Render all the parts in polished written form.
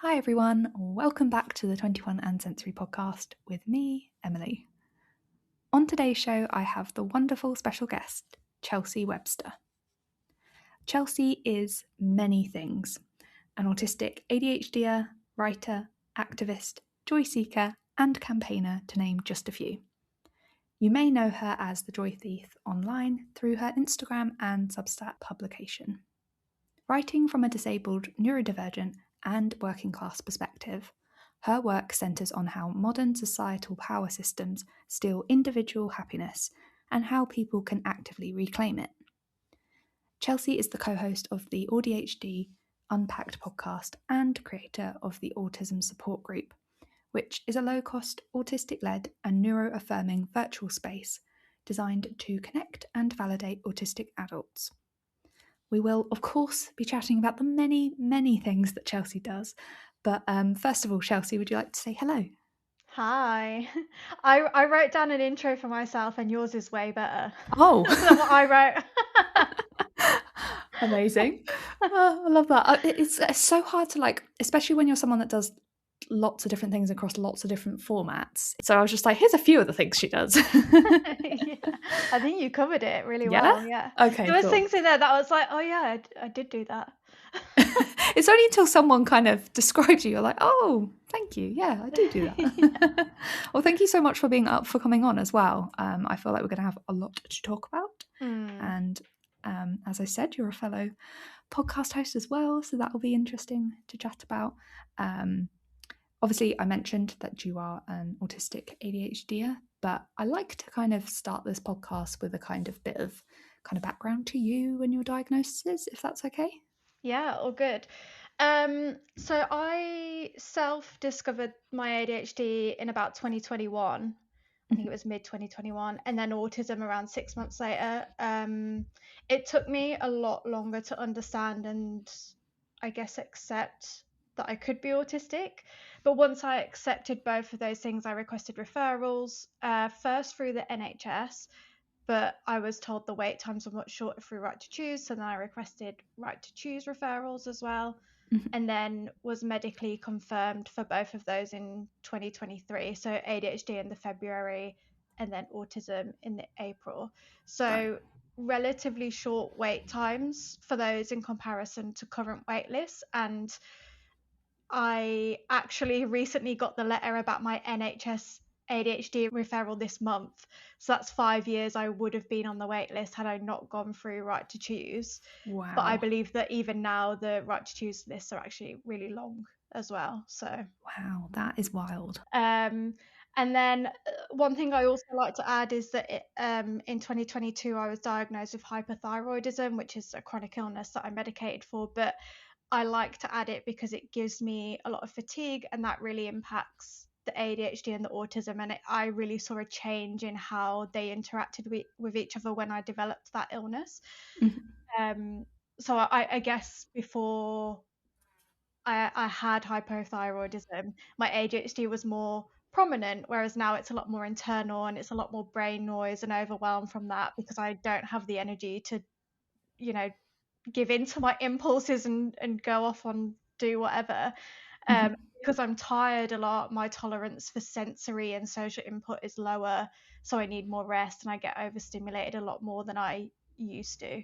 Hi everyone, welcome back to the 21 and Sensory podcast with me, Emily. On today's show, I have the wonderful special guest, Chelsea Webster. Chelsea is many things: an autistic ADHDer, writer, activist, joy seeker, and campaigner, to name just a few. You may know her as the Joy Thief online through her Instagram and Substack publication. Writing from a disabled, neurodivergent, and working class perspective, her work centres on how modern societal power systems steal individual happiness and how people can actively reclaim it. Chelsea is the co-host of the AuDHD Unpacked podcast and creator of the Autism Support Group, which is a low-cost, autistic-led and neuro-affirming virtual space designed to connect and validate autistic adults. We will, of course, be chatting about the many, many things that Chelsea does. But first of all, Chelsea, would you like to say hello? Hi. I wrote down an intro for myself and yours is way better Oh, than what I wrote. amazing. I love that. It's so hard to especially when you're someone that does lots of different things across lots of different formats. So I was just like, here's a few of the things she does. Yeah, I think you covered it really well. Yeah. Okay, There was cool. things in there that I was like, oh yeah, I did do that. It's only until someone kind of describes you, you're like, oh, thank you. Yeah, I do that. Yeah. Well, thank you so much for coming on as well. I feel like we're going to have a lot to talk about. And as I said, you're a fellow podcast host as well, so that will be interesting to chat about. Obviously, I mentioned that you are an autistic ADHDer, but I like to kind of start this podcast with a kind of background to you and your diagnosis, if that's okay. Yeah, all good. So I self-discovered my ADHD in about 2021. I think it was mid 2021, and then autism around 6 months later. It took me a lot longer to understand and I guess accept that I could be autistic. But once I accepted both of those things, I requested referrals, first through the NHS, but I was told the wait times were much shorter through Right to Choose. So then I requested Right to Choose referrals as well, and then was medically confirmed for both of those in 2023. So ADHD in the February and then autism in the April. So relatively short wait times for those in comparison to current wait lists. And I actually recently got the letter about my NHS ADHD referral this month. So that's 5 years I would have been on the wait list had I not gone through Right to Choose. Wow. But I believe that even now the Right to Choose lists are actually really long as well. So wow, that is wild. And then one thing I also like to add is that in 2022 I was diagnosed with hypothyroidism, which is a chronic illness that I'm medicated for, but I like to add it because it gives me a lot of fatigue, and that really impacts the ADHD and the autism. And I really saw a change in how they interacted with each other when I developed that illness. So I guess before I had hypothyroidism, my ADHD was more prominent, whereas now it's a lot more internal and it's a lot more brain noise and overwhelm from that because I don't have the energy to, you know, give in to my impulses and go off on do whatever. Because I'm tired a lot, my tolerance for sensory and social input is lower, so I need more rest and I get overstimulated a lot more than I used to.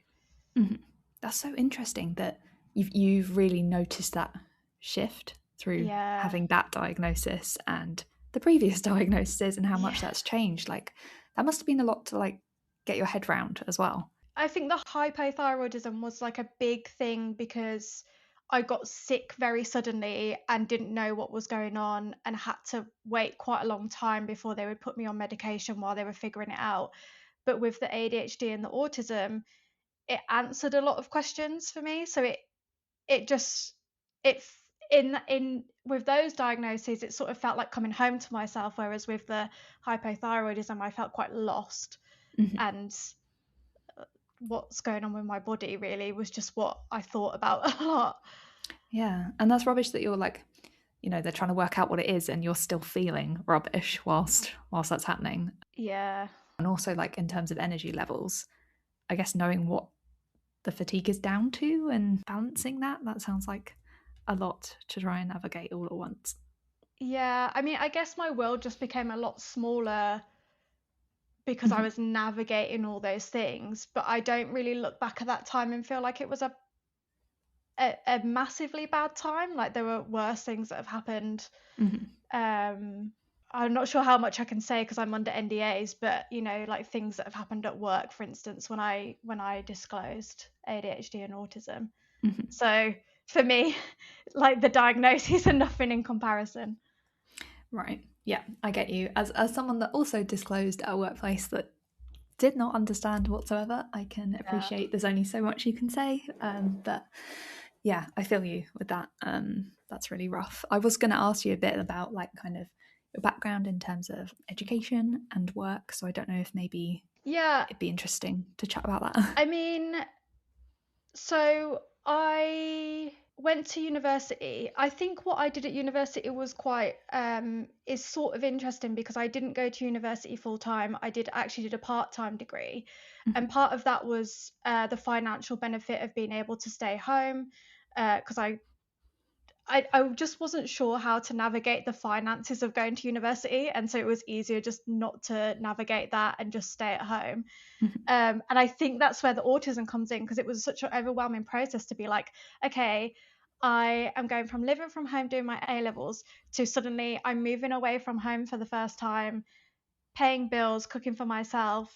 That's so interesting that you've really noticed that shift through having that diagnosis and the previous diagnoses and how much that's changed. Like, that must have been a lot to get your head round as well. I think the hypothyroidism was like a big thing because I got sick very suddenly and didn't know what was going on and had to wait quite a long time before they would put me on medication while they were figuring it out. But with the ADHD and the autism, it answered a lot of questions for me. So it just it in with those diagnoses, it sort of felt like coming home to myself, whereas with the hypothyroidism I felt quite lost. And what's going on with my body really was just what I thought about a lot. Yeah, and that's rubbish that you're they're trying to work out what it is and you're still feeling rubbish whilst that's happening. Yeah. And also, in terms of energy levels, I guess knowing what the fatigue is down to and balancing that sounds like a lot to try and navigate all at once. Yeah, I mean, I guess my world just became a lot smaller because I was navigating all those things, but I don't really look back at that time and feel like it was a massively bad time. Like there were worse things that have happened. I'm not sure how much I can say because I'm under NDAs, but you know, like things that have happened at work, for instance, when I disclosed ADHD and autism. So for me, like the diagnoses are nothing in comparison. Right. Yeah, I get you. As someone that also disclosed at a workplace that did not understand whatsoever, I can appreciate there's only so much you can say. But yeah, I feel you with that. That's really rough. I was going to ask you a bit about like kind of your background in terms of education and work. So I don't know if maybe it'd be interesting to chat about that. I mean, so I went to university. I think what I did at university was quite is sort of interesting because I didn't go to university full time. I actually did a part-time degree, and part of that was the financial benefit of being able to stay home because I just wasn't sure how to navigate the finances of going to university, and so it was easier just not to navigate that and just stay at home. And I think that's where the autism comes in, because it was such an overwhelming process to be like, okay, I am going from living from home doing my A-levels to suddenly I'm moving away from home for the first time, paying bills, cooking for myself,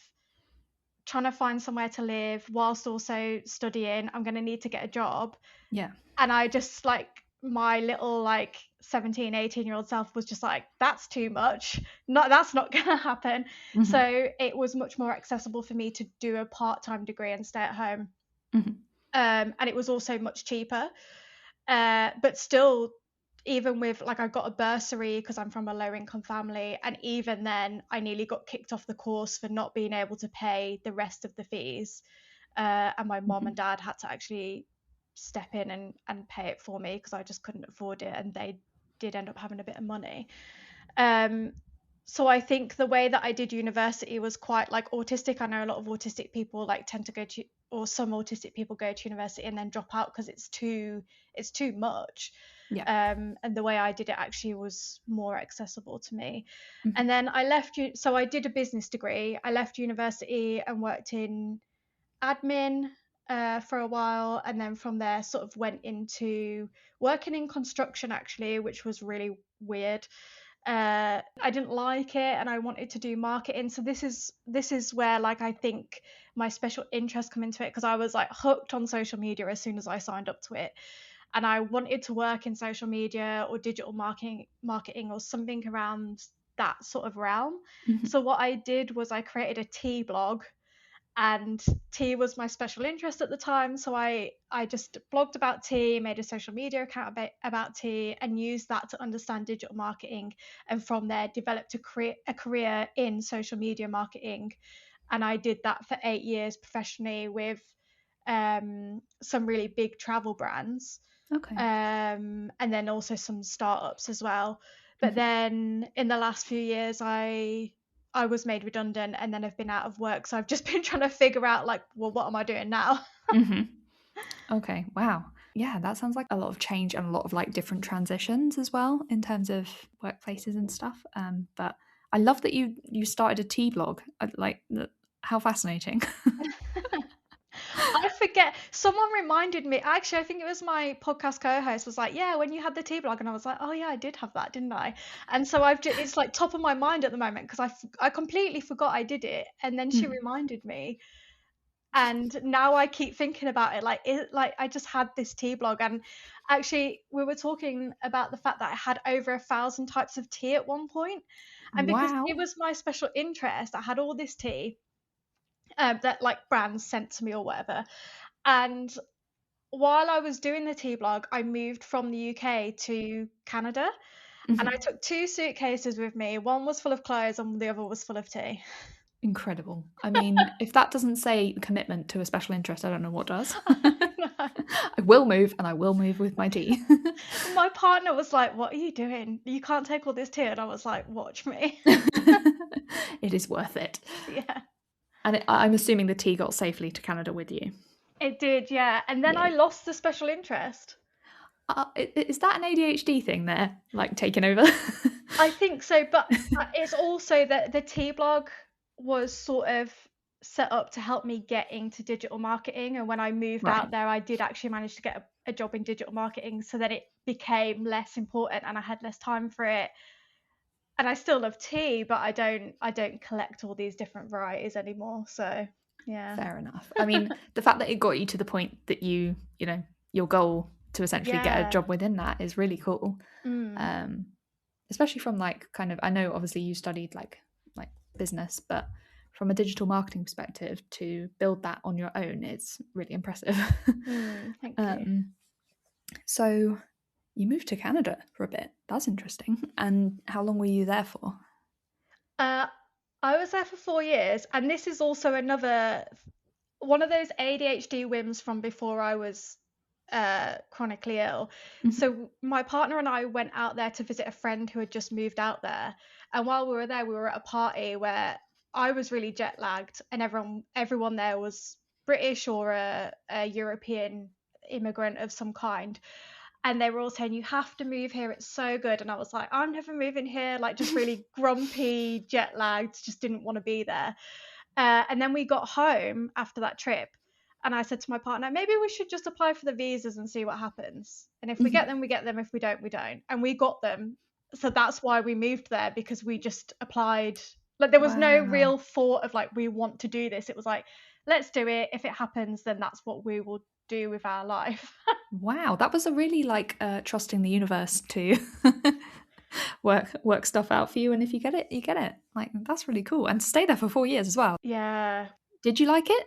trying to find somewhere to live whilst also studying. I'm going to need to get a job. Yeah. And I just like, my little like 17, 18-year-old self was just like, that's too much. No, that's not going to happen. So it was much more accessible for me to do a part-time degree and stay at home. And it was also much cheaper. But still, even with like, I got a bursary because I'm from a low income family, and even then I nearly got kicked off the course for not being able to pay the rest of the fees. And my mom and dad had to actually step in and pay it for me because I just couldn't afford it, and they did end up having a bit of money. So I think the way that I did university was quite like autistic. I know a lot of autistic people like tend to go to, or some autistic people go to university and then drop out because it's too much. And the way I did it actually was more accessible to me. And then I left so I did a business degree. I left university and worked in admin for a while, and then from there sort of went into working in construction actually, which was really weird. I didn't like it, and I wanted to do marketing. So this is where like I think my special interest come into it, because I was like hooked on social media as soon as I signed up to it, and I wanted to work in social media or digital marketing or something around that sort of realm. So what I did was I created a tea blog, and tea was my special interest at the time. So I just blogged about tea, made a social media account about tea, and used that to understand digital marketing, and from there developed a career in social media marketing. And I did that for 8 years professionally with some really big travel brands. And then also some startups as well. But then in the last few years I was made redundant, and then I've been out of work. So I've just been trying to figure out like, well, what am I doing now? Okay. Wow. Yeah, that sounds like a lot of change and a lot of like different transitions as well in terms of workplaces and stuff. But I love that you started a tea blog. Like, how fascinating. I forget. Someone reminded me. Actually, I think it was my podcast co-host was like, "Yeah, when you had the tea blog," and I was like, "Oh yeah, I did have that, didn't I?" And so it's like top of my mind at the moment because I completely forgot I did it, and then she reminded me, and now I keep thinking about it. Like I just had this tea blog, and actually we were talking about the fact that I had over 1,000 types of tea at one point, and because it was my special interest, I had all this tea. That like brands sent to me or whatever. And while I was doing the tea blog, I moved from the UK to Canada, and I took 2 suitcases with me. One was full of clothes and the other was full of tea. Incredible. I mean, if that doesn't say commitment to a special interest, I don't know what does. I will move, and I will move with my tea. My partner was like, "What are you doing? You can't take all this tea." And I was like, "Watch me." It is worth it. Yeah. And I'm assuming the tea got safely to Canada with you. It did, yeah. And then I lost the special interest. Is that an ADHD thing there, like taking over? I think so, but it's also that the T blog was sort of set up to help me get into digital marketing, and when I moved Right. out there, I did actually manage to get a job in digital marketing, so then it became less important and I had less time for it. And I still love tea, but I don't collect all these different varieties anymore. So yeah. Fair enough. I mean, the fact that it got you to the point that you know, your goal to essentially get a Yeah. job within that is really cool. Especially from like kind of, I know obviously you studied like business, but from a digital marketing perspective to build that on your own, it's really impressive. Thank you. So you moved to Canada for a bit. That's interesting. And how long were you there for? I was there for 4 years, and this is also another one of those ADHD whims from before I was chronically ill. So my partner and I went out there to visit a friend who had just moved out there, and while we were there, we were at a party where I was really jet lagged, and everyone there was British or a European immigrant of some kind. And they were all saying, you have to move here, it's so good. And I was like, I'm never moving here, like just really grumpy, jet lagged, just didn't want to be there. And then we got home after that trip, and I said to my partner, maybe we should just apply for the visas and see what happens. And if we get them, we get them. If we don't, we don't. And we got them. So that's why we moved there, because we just applied. Like there was no Wow. real thought of like, we want to do this. It was like, let's do it. If it happens, then that's what we will do with our life. Wow, that was a really like trusting the universe to work stuff out for you, and if you get it, you get it. Like that's really cool, and to stay there for 4 years as well. Yeah. Did you like it?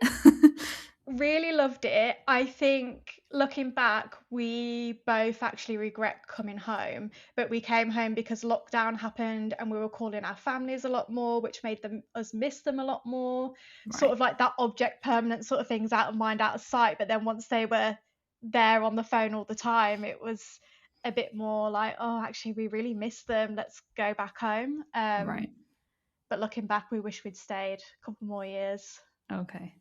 Really loved it. I think looking back, we both actually regret coming home, but we came home because lockdown happened and we were calling our families a lot more, which made us miss them a lot more. Sort of like that object permanent sort of things, out of mind, out of sight. But then once they were there on the phone all the time, it was a bit more like, oh, actually, we really miss them. Let's go back home. Right. But looking back, we wish we'd stayed a couple more years. Okay.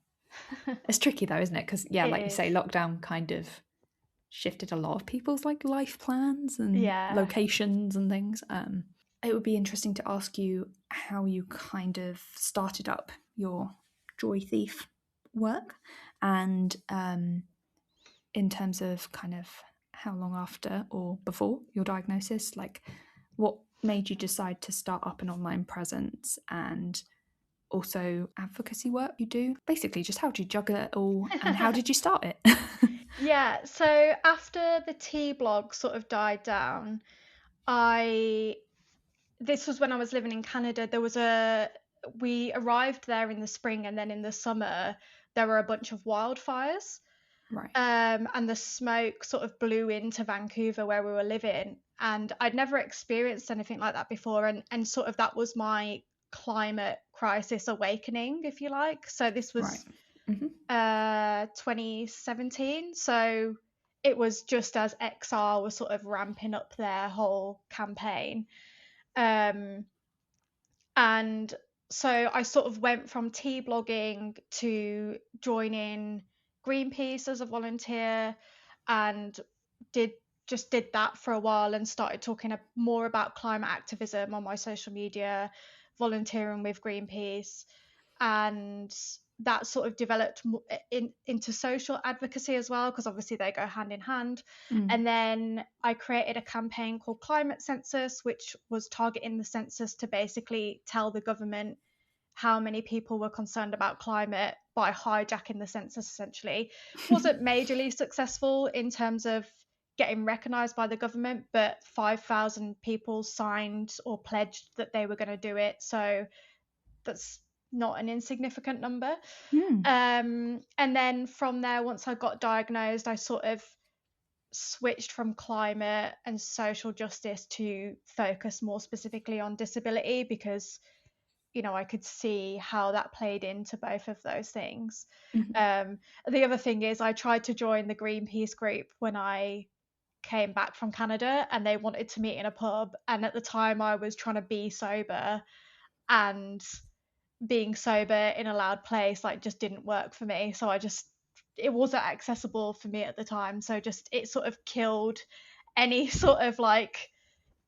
It's tricky though, isn't it? Because yeah, It like you is. say, lockdown kind of shifted a lot of people's like life plans and Yeah. locations and things. It would be interesting to ask you how you kind of started up your Joy Thief work, and in terms of kind of how long after or before your diagnosis, like what made you decide to start up an online presence, and also advocacy work you do. Basically, just how do you juggle it all, and how did you start it? Yeah, so after the tea blog sort of died down, this was when I was living in Canada. We arrived there in the spring, and then in the summer there were a bunch of wildfires. Right. And the smoke sort of blew into Vancouver where we were living, and I'd never experienced anything like that before, and sort of that was my climate crisis awakening, if you like. So this was Right. Mm-hmm. 2017, so it was just as XR was sort of ramping up their whole campaign. And so I sort of went from tea blogging to joining Greenpeace as a volunteer, and did that for a while, and started talking more about climate activism on my social media, volunteering with Greenpeace, and that sort of developed into social advocacy as well, because obviously they go hand in hand. And then I created a campaign called Climate Census, which was targeting the census to basically tell the government how many people were concerned about climate by hijacking the census, essentially. Wasn't majorly successful in terms of getting recognised by the government, but 5,000 people signed or pledged that they were going to do it. So that's not an insignificant number. And then from there, once I got diagnosed, I sort of switched from climate and social justice to focus more specifically on disability, because I could see how that played into both of those things. The other thing is, I tried to join the Greenpeace group when I came back from Canada, and they wanted to meet in a pub, and at the time I was trying to be sober, and being sober in a loud place like just didn't work for me, so I just it wasn't accessible for me at the time. So just it sort of killed any sort of like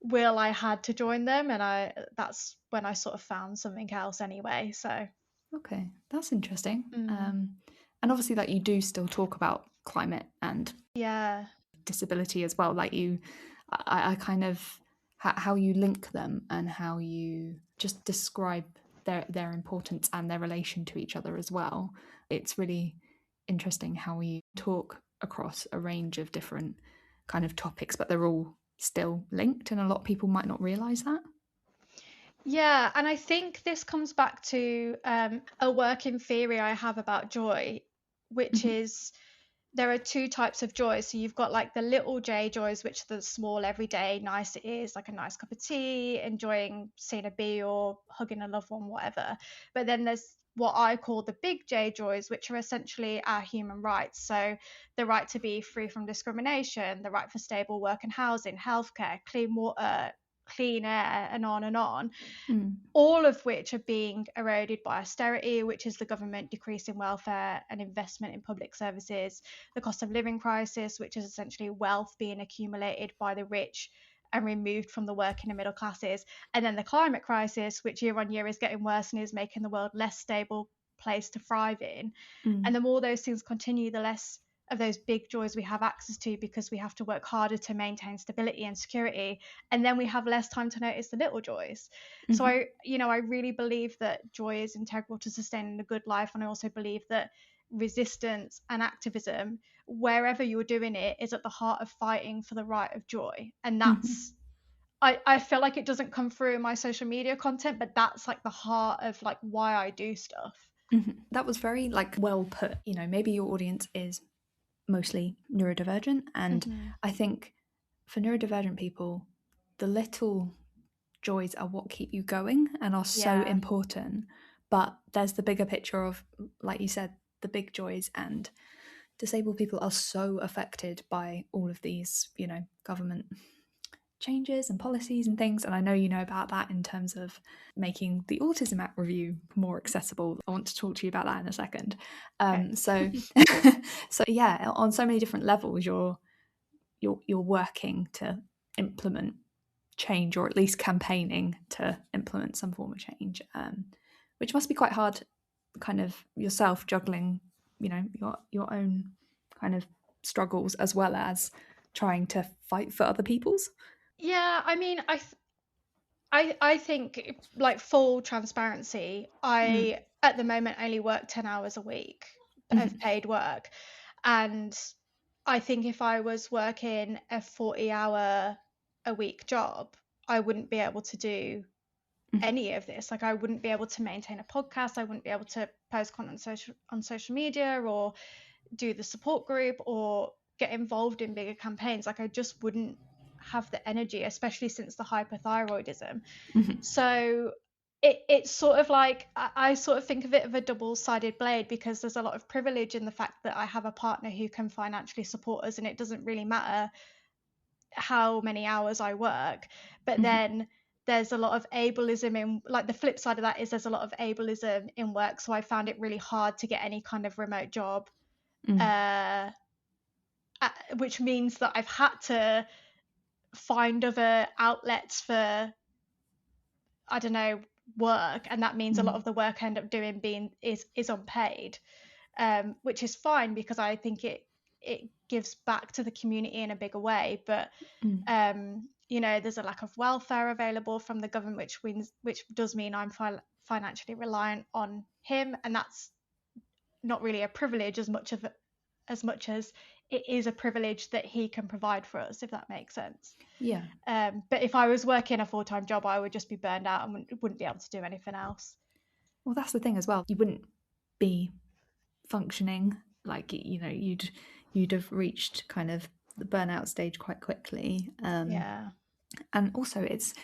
will I had to join them, and that's when I sort of found something else anyway. So Okay, that's interesting. mm, And obviously, like, you do still talk about climate and yeah. disability as well. Like, I kind of how you link them and how you just describe their importance and their relation to each other as well. It's really interesting how you talk across a range of different kind of topics, but they're all still linked, and a lot of people might not realize that. Yeah, and I think this comes back to a working theory I have about joy, which Mm-hmm. is there are two types of joy. So you've got like the little J joys, which are the small, everyday, nice it is, like a nice cup of tea, enjoying seeing a bee or hugging a loved one, whatever. But then there's what I call the big J joys, which are essentially our human rights. So the right to be free from discrimination, the right for stable work and housing, healthcare, clean water, clean air, and on and on, Mm. all of which are being eroded by austerity, which is the government decreasing welfare and investment in public services, the cost of living crisis, which is essentially wealth being accumulated by the rich and removed from the working and middle classes, and then the climate crisis, which year on year is getting worse and is making the world less stable place to thrive in. Mm. And the more those things continue, the less of those big joys we have access to, because we have to work harder to maintain stability and security, and then we have less time to notice the little joys. So Mm-hmm. I really believe that joy is integral to sustaining a good life, and I also believe that resistance and activism, wherever you're doing it, is at the heart of fighting for the right of joy. And Mm-hmm. that's I feel like it doesn't come through in my social media content, but that's like the heart of like why I do stuff. Mm-hmm. That was very like well put. You know, maybe your audience is mostly neurodivergent, and Mm-hmm. I think for neurodivergent people, the little joys are what keep you going and are so Yeah. important. But there's the bigger picture of, like you said, the big joys, and disabled people are so affected by all of these, you know, government changes and policies and things. And I know you know about that in terms of making the Autism app review more accessible. I want to talk to you about that in a second. Okay. So so yeah, on so many different levels, you're working to implement change, or at least campaigning to implement some form of change, which must be quite hard, kind of yourself juggling, you know, your own kind of struggles as well as trying to fight for other people's. Yeah, I mean, I think, like, full transparency, Mm. I at the moment only work 10 hours a week of Mhm. paid work. And I think if I was working a 40-hour a week job, I wouldn't be able to do Mhm. any of this. Like, I wouldn't be able to maintain a podcast, I wouldn't be able to post content on social media, or do the support group, or get involved in bigger campaigns. Like, I just wouldn't have the energy, especially since the hypothyroidism. Mhm. So it's sort of like I sort of think of it of a double-sided blade, because there's a lot of privilege in the fact that I have a partner who can financially support us, and it doesn't really matter how many hours I work. But Mhm. then there's a lot of ableism in, like, the flip side of that is there's a lot of ableism in work. So I found it really hard to get any kind of remote job, Mm. uh, which means that I've had to find other outlets for, I don't know, work, and that means a lot Mm. of the work I end up doing is unpaid, which is fine because I think it gives back to the community in a bigger way. But Mm. there's a lack of welfare available from the government, which does mean I'm financially reliant on him, and that's not really a privilege as much as it is a privilege that he can provide for us, if that makes sense. Yeah. But if I was working a full-time job, I would just be burned out and wouldn't be able to do anything else. Well, that's the thing as well. You wouldn't be functioning, like, you know, you'd have reached kind of the burnout stage quite quickly. Yeah. And also it's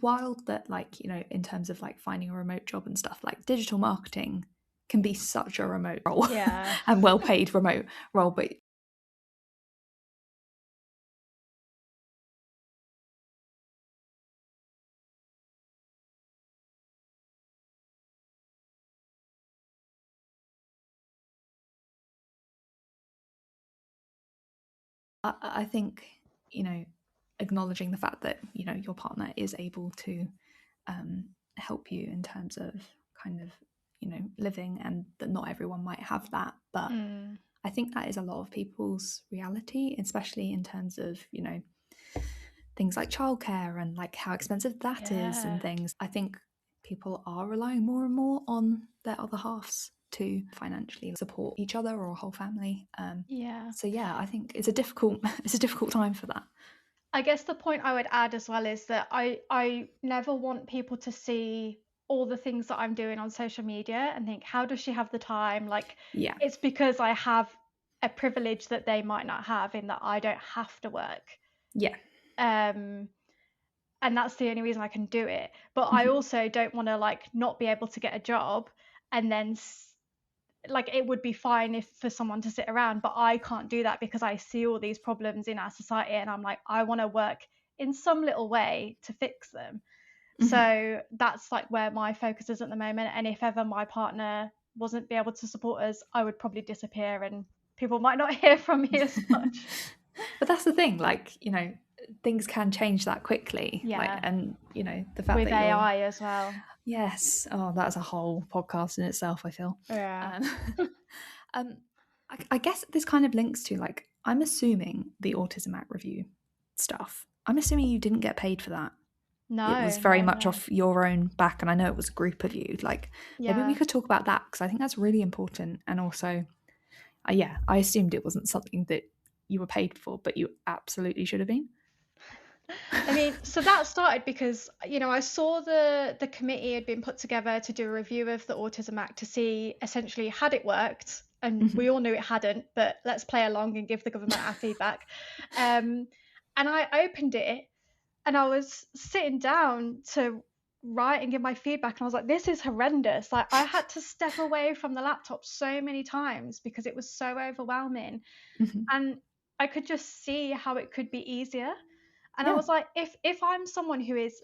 wild that, like, you know, in terms of like finding a remote job and stuff, like digital marketing can be such a remote role Yeah. and well paid remote role, but I think, acknowledging the fact that, your partner is able to help you in terms of kind of, living, and that not everyone might have that. But I think that is a lot of people's reality, especially in terms of, things like childcare and like how expensive that is and things. I think people are relying more and more on their other halves to financially support each other or a whole family. So yeah, I think it's a difficult time for that. I guess the point I would add as well is that I never want people to see all the things that I'm doing on social media and think, how does she have the time? Like, it's because I have a privilege that they might not have, in that I don't have to work. And that's the only reason I can do it. But I also don't want to like not be able to get a job, and then like it would be fine if for someone to sit around, but I can't do that because I see all these problems in our society, and I'm like, I want to work in some little way to fix them. So that's like where my focus is at the moment. And if ever my partner wasn't be able to support us, I would probably disappear and people might not hear from me as much. But that's the thing, like, things can change that quickly. Yeah. And the fact with that AI as well. Yes. Oh, that's a whole podcast in itself, I feel. Yeah. I guess this kind of links to, like, I'm assuming the Autism Act review stuff, I'm assuming you didn't get paid for that. No, it was very much off your own back, and I know it was a group of you. Like, maybe we could talk about that, because I think that's really important. And also, I assumed it wasn't something that you were paid for, but you absolutely should have been. I mean, so that started because, I saw the committee had been put together to do a review of the Autism Act to see essentially had it worked, and we all knew it hadn't, but let's play along and give the government our feedback. And I opened it, and I was sitting down to write and give my feedback, and I was like, this is horrendous. Like, I had to step away from the laptop so many times because it was so overwhelming. And I could just see how it could be easier. And I was like, if I'm someone who is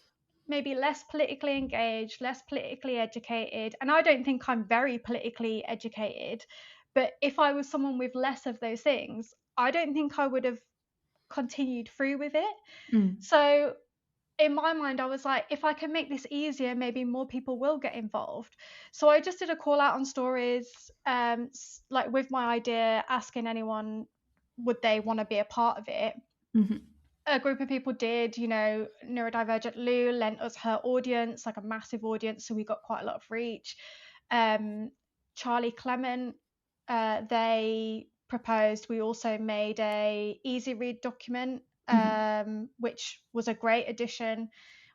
maybe less politically engaged, less politically educated, and I don't think I'm very politically educated, but if I was someone with less of those things, I don't think I would have continued through with it. So in my mind, I was like, if I can make this easier, maybe more people will get involved. So I just did a call out on stories, like with my idea, asking anyone, would they want to be a part of it? A group of people did. Neurodivergent Lou lent us her audience, like a massive audience, so we got quite a lot of reach. Charlie Clement, they proposed. We also made a easy read document, which was a great addition.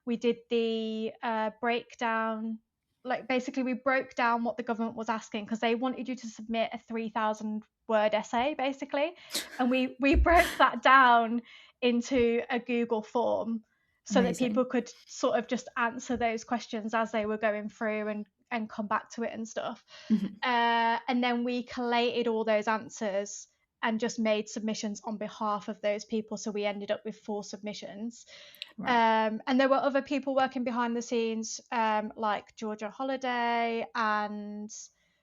We did the breakdown, like basically we broke down what the government was asking, because they wanted you to submit a 3,000 word essay basically, and we broke that down into a Google form so that people could sort of just answer those questions as they were going through and come back to it and stuff. And then we collated all those answers and just made submissions on behalf of those people. So we ended up with 4 submissions. And there were other people working behind the scenes, like Georgia Holiday and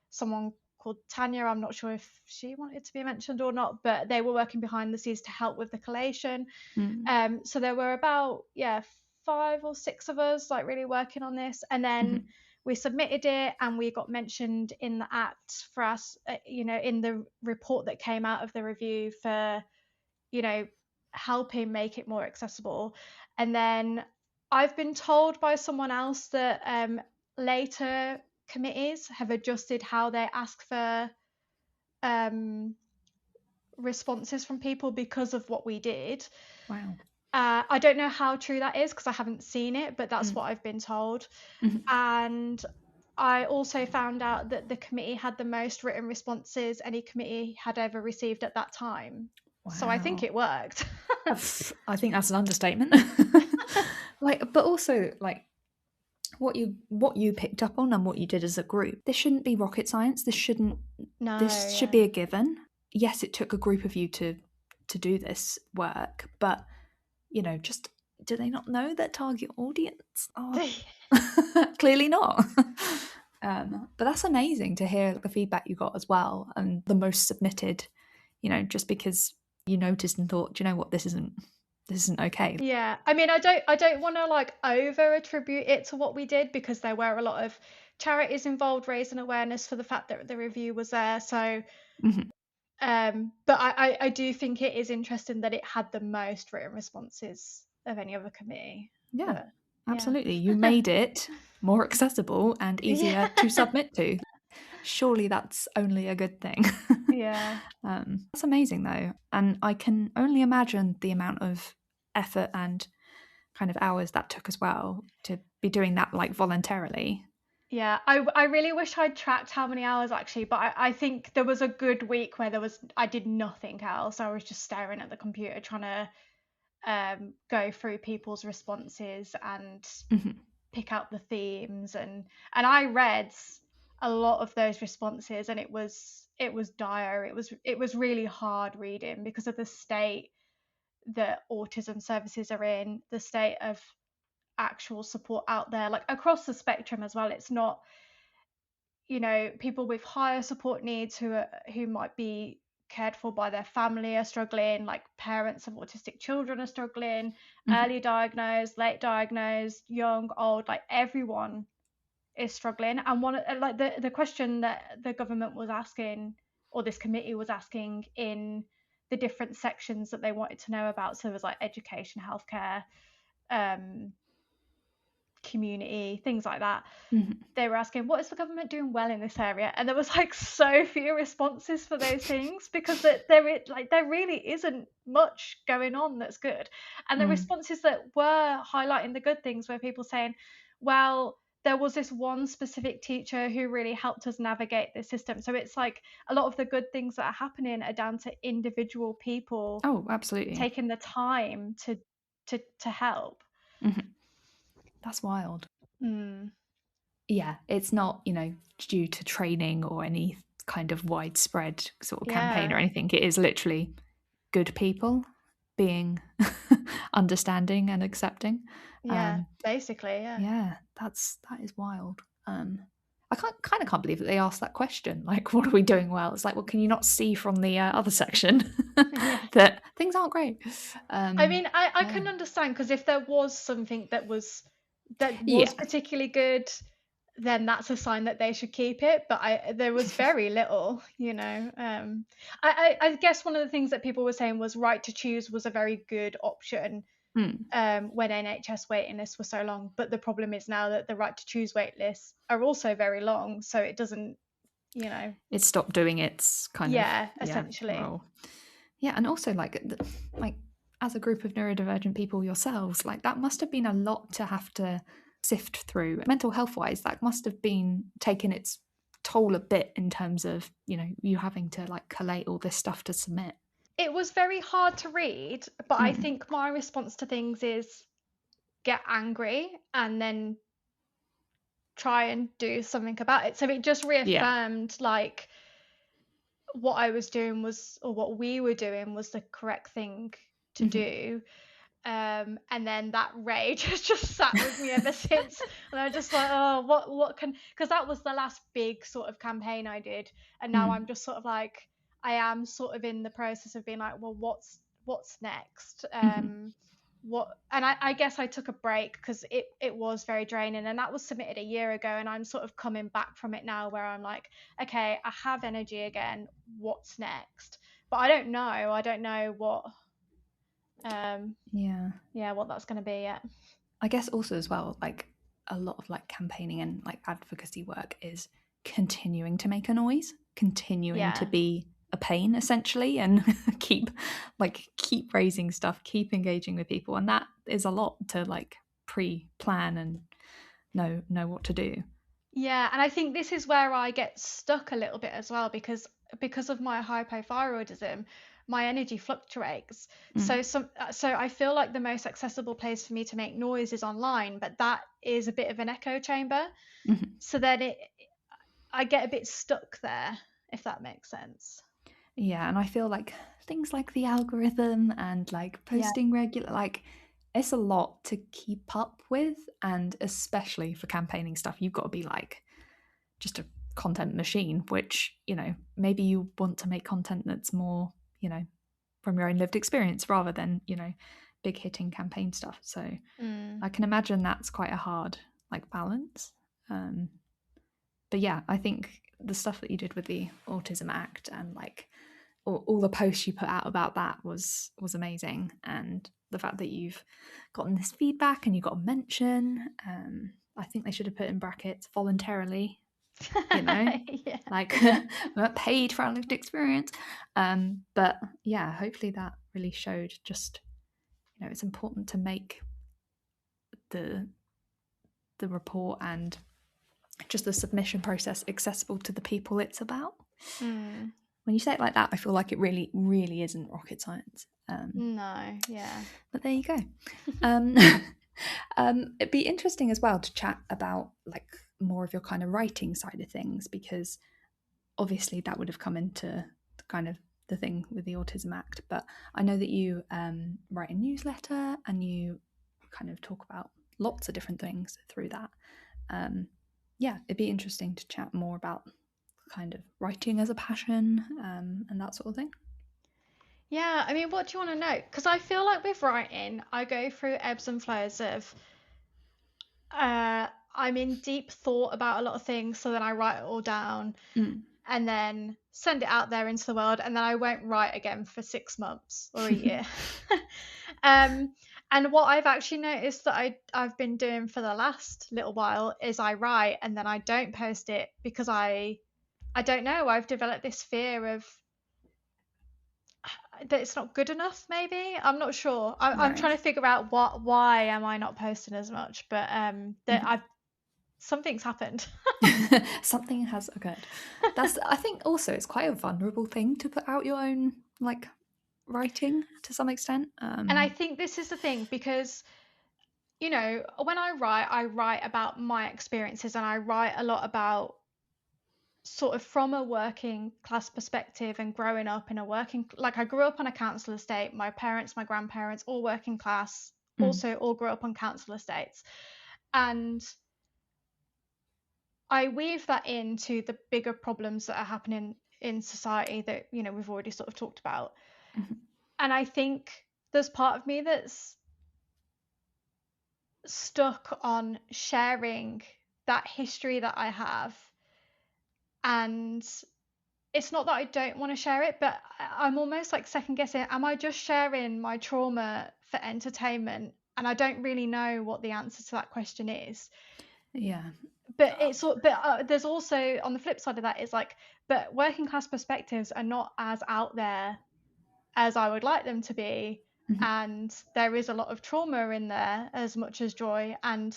someone called Tanya. I'm not sure if she wanted to be mentioned or not, but they were working behind the scenes to help with the collation. So there were about 5 or 6 of us like really working on this, and then we submitted it, and we got mentioned in the act for us, in the report that came out of the review for helping make it more accessible. And then I've been told by someone else that later committees have adjusted how they ask for responses from people because of what we did. Wow. I don't know how true that is because I haven't seen it, but that's what I've been told. And I also found out that the committee had the most written responses any committee had ever received at that time. Wow. So I think it worked. I think that's an understatement. But also, like, what you picked up on and what you did as a group, this shouldn't be rocket science. This should be a given. Yes, it took a group of you to do this work, but just, do they not know their target audience? Clearly not. But that's amazing to hear the feedback you got as well, and the most submitted, just because you noticed and thought, do you know what, this isn't okay? Yeah, I mean, I don't want to like over attribute it to what we did, because there were a lot of charities involved raising awareness for the fact that the review was there. So, Mhm. but I do think it is interesting that it had the most written responses of any other committee. Yeah, But yeah, absolutely. You made it more accessible and easier yeah, to submit to. Surely that's only a good thing. yeah. That's amazing though. And I can only imagine the amount of effort and kind of hours that took as well to be doing that like voluntarily. Yeah, I really wish I'd tracked how many hours actually, but I think there was a good week where I did nothing else. I was just staring at the computer trying to go through people's responses and Mhm. pick out the themes, and I read a lot of those responses, and it was dire. It was really hard reading because of the state that autism services are in, the state of actual support out there, like across the spectrum as well. It's not, people with higher support needs who might be cared for by their family are struggling, like parents of autistic children are struggling, Mhm. early diagnosed, late diagnosed, young, old, like everyone is struggling. And one like the question that the government was asking, or this committee was asking, in the different sections that they wanted to know about, so there was like education, healthcare, um community, things like that. Mhm. They were asking, what is the government doing well in this area? And there was like so few responses for those things, because there really isn't much going on that's good. And the Mm. responses that were highlighting the good things were people saying, well, there was this one specific teacher who really helped us navigate this system. So it's like a lot of the good things that are happening are down to individual people Oh, absolutely. taking the time to help. Mhm. That's wild. Mm, Yeah, it's not, due to training or any kind of widespread sort of campaign or yeah. anything. It is literally good people being understanding and accepting. Yeah, Um, basically, yeah. yeah, that is wild. I can't believe that they asked that question. Like, what are we doing well? It's like, well, can you not see from the other section Yeah. that things aren't great? I mean, I Yeah, can understand, because if there was something that yeah, was particularly good, then that's a sign that they should keep it. But there was very little, you know. I guess one of the things that people were saying was right to choose was a very good option, mm. when NHS waiting lists were so long. But the problem is now that the right to choose wait lists are also very long, so it doesn't, you know. It stopped doing its kind of Yeah, yeah essentially. role. Yeah, and also like as a group of neurodivergent people yourselves, like that must have been a lot to have to sift through. Mental health wise, that must have been taking its toll a bit in terms of, you having to like collate all this stuff to submit. It was very hard to read, but I Mm. think my response to things is get angry and then try and do something about it. So it just Yeah. reaffirmed like what I was doing was, or what we were doing was the correct thing to Hmm. do. And then that rage has just sat with me ever since. And I'm just like, oh, what can, because that was the last big sort of campaign I did. And now Mm. I'm just sort of like, I am sort of in the process of being like, well, what's next? Hmm. And I guess I took a break because it was very draining, and that was submitted a year ago, and I'm sort of coming back from it now where I'm like, okay, I have energy again, what's next? But I don't know um Yeah. what that's going to be yet. I guess also as well, like a lot of like campaigning and like advocacy work is continuing to make a noise, continuing to Yeah. be a pain essentially, and keep raising stuff, keep engaging with people, and that is a lot to like pre-plan and know what to do. Yeah, and I think this is where I get stuck a little bit as well, because of my hypothyroidism, my energy fluctuates. Mm. So I feel like the most accessible place for me to make noise is online, but that is a bit of an echo chamber. Mhm. So then I get a bit stuck there, if that makes sense. Yeah, and I feel like things like the algorithm and like Yeah. posting regular, like it's a lot to keep up with, and especially for campaigning stuff, you've got to be like just a content machine, which, maybe you want to make content that's more, from your own lived experience rather than, big hitting campaign stuff. So I can imagine that's quite a hard balance. But yeah, I think the stuff that you did with the Autism Act and all the posts you put out about that was amazing. And the fact that you've gotten this feedback and you got a mention, I think they should have put in brackets voluntarily, Yeah. we weren't paid for our lived experience. But yeah, hopefully that really showed just, it's important to make the report and just the submission process accessible to the people it's about. When you say it like that, I feel like it really, really isn't rocket science. No, yeah. But there you go. It'd be interesting as well to chat about more of your kind of writing side of things, because obviously that would have come into kind of the thing with the Autism Act. But I know that you write a newsletter and you kind of talk about lots of different things through that. Yeah, it'd be interesting to chat more about kind of writing as a passion and that sort of thing. Yeah, I mean, what do you want to know? Because I feel like with writing, I go through ebbs and flows of I'm in deep thought about a lot of things, so then I write it all down and then send it out there into the world, and then I won't write again for 6 months or a year. And what I've actually noticed that I've been doing for the last little while is I write and then I don't post it because I don't know, I've developed this fear of that it's not good enough, maybe. I'm not sure. I'm trying to figure out why am I not posting as much, but something's happened. Something has occurred. I think also it's quite a vulnerable thing to put out your own writing to some extent. And I think this is the thing, because when I write about my experiences, and I write a lot about sort of from a working class perspective and growing up in I grew up on a council estate. My parents, my grandparents, all working class, also all grew up on council estates. And I weave that into the bigger problems that are happening in society that, we've already sort of talked about. And I think there's part of me that's stuck on sharing that history that I have. And it's not that I don't want to share it, but I'm almost second guessing, am I just sharing my trauma for entertainment? And I don't really know what the answer to that question is. Yeah. But there's also, on the flip side of that, is but working class perspectives are not as out there as I would like them to be. And there is a lot of trauma in there as much as joy, and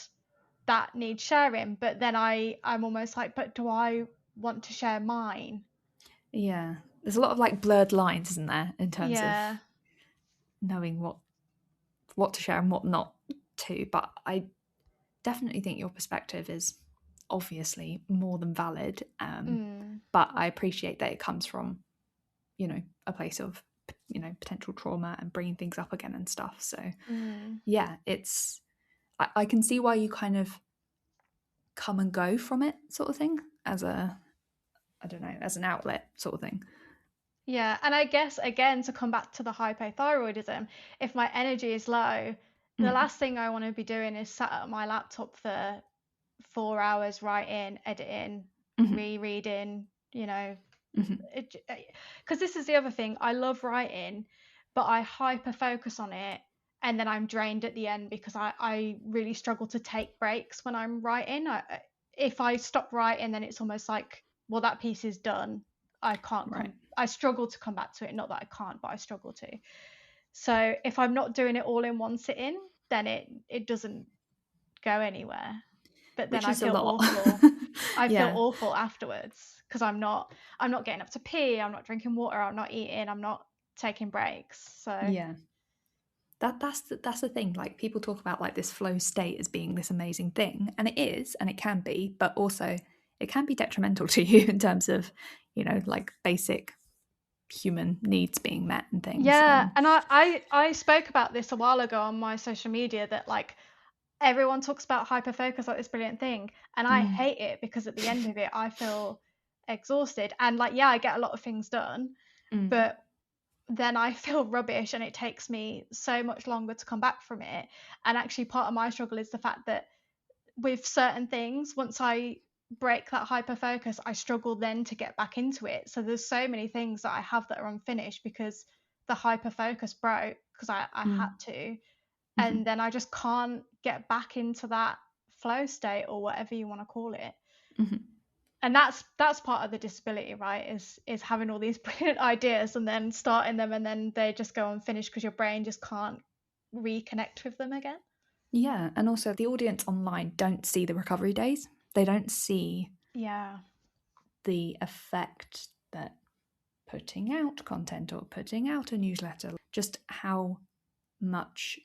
that needs sharing. But then I'm almost but do I want to share mine? Yeah, there's a lot of blurred lines, isn't there, in terms of knowing what to share and what not to. But I definitely think your perspective is obviously more than valid. But I appreciate that it comes from, a place of, potential trauma and bringing things up again and stuff. So yeah, I can see why you kind of come and go from it, sort of thing, as an outlet sort of thing. Yeah, and I guess, again, to come back to the hypothyroidism, if my energy is low, the last thing I want to be doing is sat at my laptop for 4 hours writing, editing, rereading, because this is the other thing. I love writing, but I hyper focus on it, and then I'm drained at the end because I really struggle to take breaks when I'm writing. If I stop writing, then it's almost well, that piece is done. I can't I struggle to come back to it. Not that I can't, but I struggle to. So if I'm not doing it all in one sitting, then it doesn't go anywhere. But then I feel awful. I feel awful afterwards because I'm not getting up to pee, I'm not drinking water, I'm not eating, I'm not taking breaks. So yeah, that's the thing. People talk about this flow state as being this amazing thing, and it is, and it can be, but also it can be detrimental to you in terms of basic human needs being met and things. Yeah, and I spoke about this a while ago on my social media, that everyone talks about hyperfocus like this brilliant thing, and I hate it because at the end of it I feel exhausted, and I get a lot of things done, but then I feel rubbish and it takes me so much longer to come back from it. And actually part of my struggle is the fact that with certain things, once I break that hyper focus, I struggle then to get back into it. So there's so many things that I have that are unfinished because the hyper focus broke because I had to. And then I just can't get back into that flow state or whatever you want to call it. And that's part of the disability, right? Is having all these brilliant ideas and then starting them and then they just go unfinished because your brain just can't reconnect with them again. Yeah, and also the audience online don't see the recovery days. They don't see the effect that putting out content or putting out a newsletter, just how much,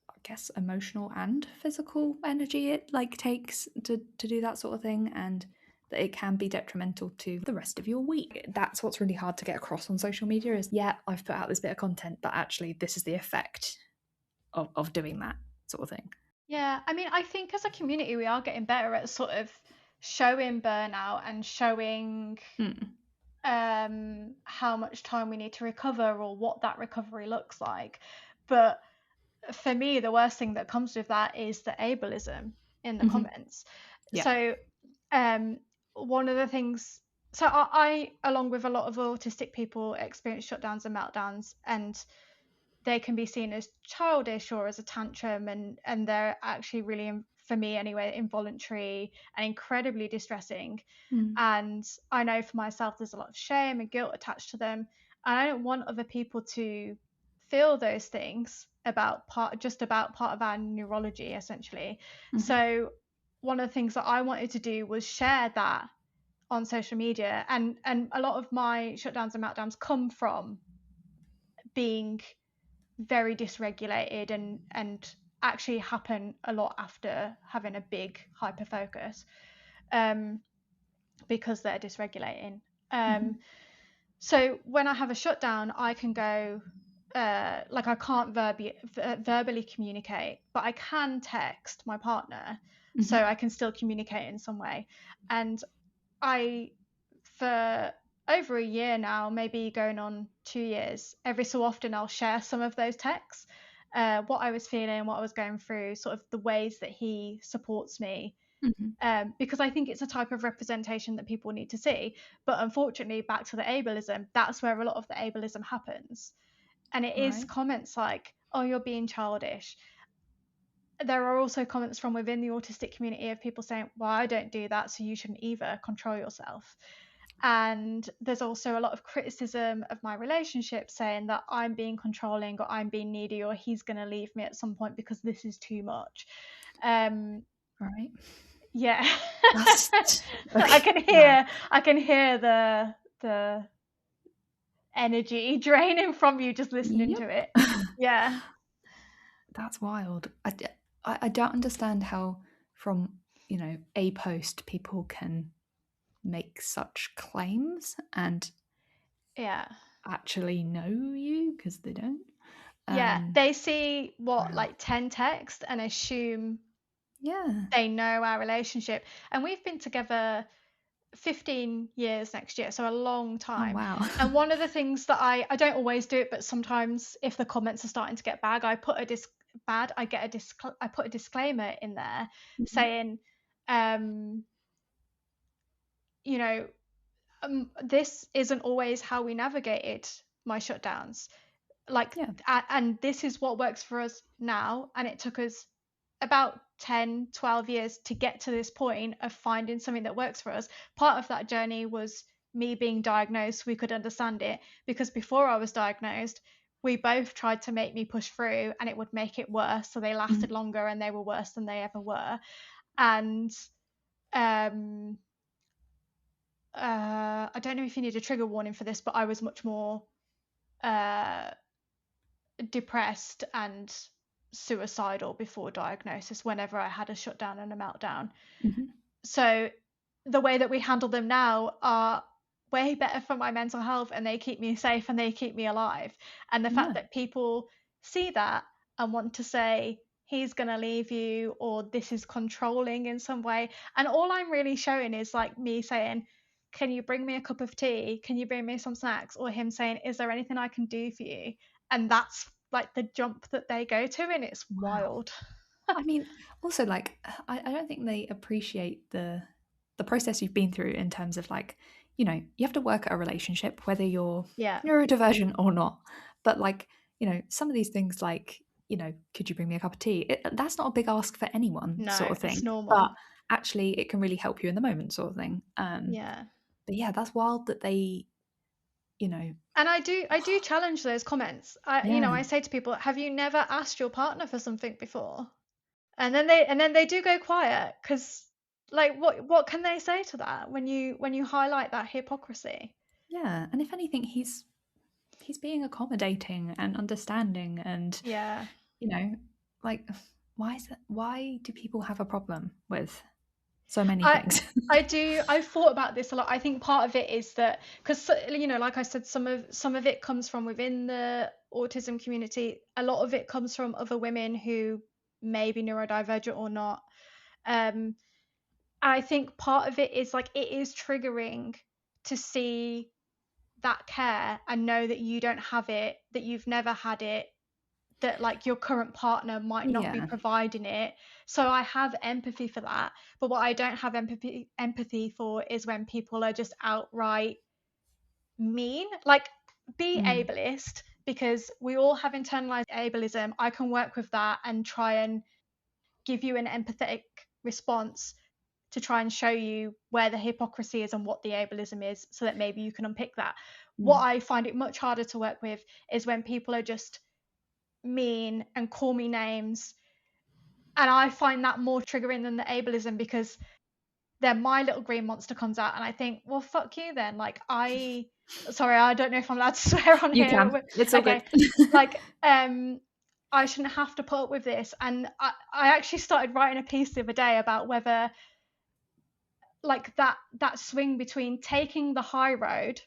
I guess, emotional and physical energy it takes to do that sort of thing, and that it can be detrimental to the rest of your week. That's what's really hard to get across on social media is, yeah, I've put out this bit of content, but actually this is the effect of doing that sort of thing. Yeah, I mean, I think as a community we are getting better at sort of showing burnout and showing how much time we need to recover or what that recovery looks like. But for me, the worst thing that comes with that is the ableism in the comments. Yeah. So one of the things, so I along with a lot of autistic people experience shutdowns and meltdowns, and they can be seen as childish or as a tantrum, and they're actually really, for me anyway, involuntary and incredibly distressing. And I know for myself there's a lot of shame and guilt attached to them, and I don't want other people to feel those things about part of our neurology essentially. So one of the things that I wanted to do was share that on social media, and a lot of my shutdowns and meltdowns come from being very dysregulated and actually happen a lot after having a big hyper focus, because they're dysregulating. So when I have a shutdown, I can go I can't verbally communicate, but I can text my partner, so I can still communicate in some way. And I, for over a year now, maybe going on 2 years, every so often I'll share some of those texts, what I was feeling, what I was going through, sort of the ways that he supports me, because I think it's a type of representation that people need to see. But unfortunately, back to the ableism, that's where a lot of the ableism happens. And it is comments like, oh, you're being childish. There are also comments from within the autistic community of people saying, well, I don't do that, so you shouldn't either, control yourself. And there's also a lot of criticism of my relationship, saying that I'm being controlling or I'm being needy or he's going to leave me at some point because this is too much. Right. Yeah. Okay. I can hear the energy draining from you just listening to it. Yeah. That's wild. I don't understand how from, a post people can make such claims and actually know you, because they don't. They see like 10 texts and assume they know our relationship. And we've been together 15 years next year, so a long time. Oh, wow. And one of the things that I don't always do it, but sometimes if the comments are starting to get bad, I put a disclaimer in there saying, this isn't always how we navigated my shutdowns. And this is what works for us now. And it took us about 10, 12 years to get to this point of finding something that works for us. Part of that journey was me being diagnosed so we could understand it, because before I was diagnosed, we both tried to make me push through and it would make it worse. So they lasted longer and they were worse than they ever were. And I don't know if you need a trigger warning for this, but I was much more depressed and suicidal before diagnosis whenever I had a shutdown and a meltdown. So the way that we handle them now are way better for my mental health, and they keep me safe and they keep me alive. And the fact that people see that and want to say, he's going to leave you, or this is controlling in some way. And all I'm really showing is like me saying, can you bring me a cup of tea? Can you bring me some snacks? Or him saying, is there anything I can do for you? And that's like the jump that they go to, and it's Wow. wild. I mean, also, like, I don't think they appreciate the process you've been through in terms of, like, you know, you have to work at a relationship, whether you're Yeah. neurodivergent or not. But, like, you know, some of these things, like, you know, could you bring me a cup of tea? That's not a big ask for anyone, sort No, of it's thing. But normal. actually, it can really help you in the moment, sort of thing. Yeah. But yeah, that's wild that they, you know, And I do challenge those comments. yeah, I say to people, have you never asked your partner for something before? And then they do go quiet, because like what can they say to that when you highlight that hypocrisy? yeah. And if anything, he's being accommodating and understanding, and Yeah. you know, like, why do people have a problem with so many I things? I've thought about this a lot. I think part of it is that because, like I said, some of it comes from within the autism community. A lot of it comes from other women who may be neurodivergent or not. Um, I think part of it is like it is triggering to see that care and know that you don't have it, that you've never had it, that like your current partner might not be Yeah, providing it. So I have empathy for that. But what I don't have empathy for is when people are just outright mean. Like, be mm, ableist, because we all have internalized ableism. I can work with that and try and give you an empathetic response to try and show you where the hypocrisy is and what the ableism is, so that maybe you can unpick that. What mm, I find it much harder to work with is when people are just mean and call me names. And I find that more triggering than the ableism, because then my little green monster comes out and I think, well, fuck you then. Like, sorry, I don't know if I'm allowed to swear on you here. can. It's all good. Okay. Like, I shouldn't have to put up with this. And I actually started writing a piece the other day about whether, like, that swing between taking the high road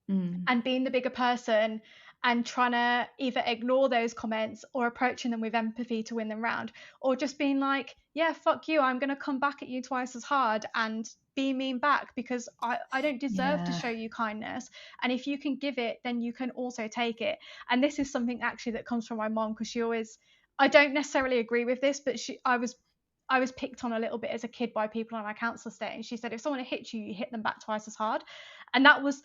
Mm, and being the bigger person and trying to either ignore those comments or approaching them with empathy to win them round, or just being like, yeah, fuck you, I'm going to come back at you twice as hard and be mean back, because I don't deserve to yeah, show you kindness. And if you can give it, then you can also take it. And this is something actually that comes from my mom, because she always, I don't necessarily agree with this, but I was picked on a little bit as a kid by people on our council estate, and she said, if someone hits you, you hit them back twice as hard. And that was,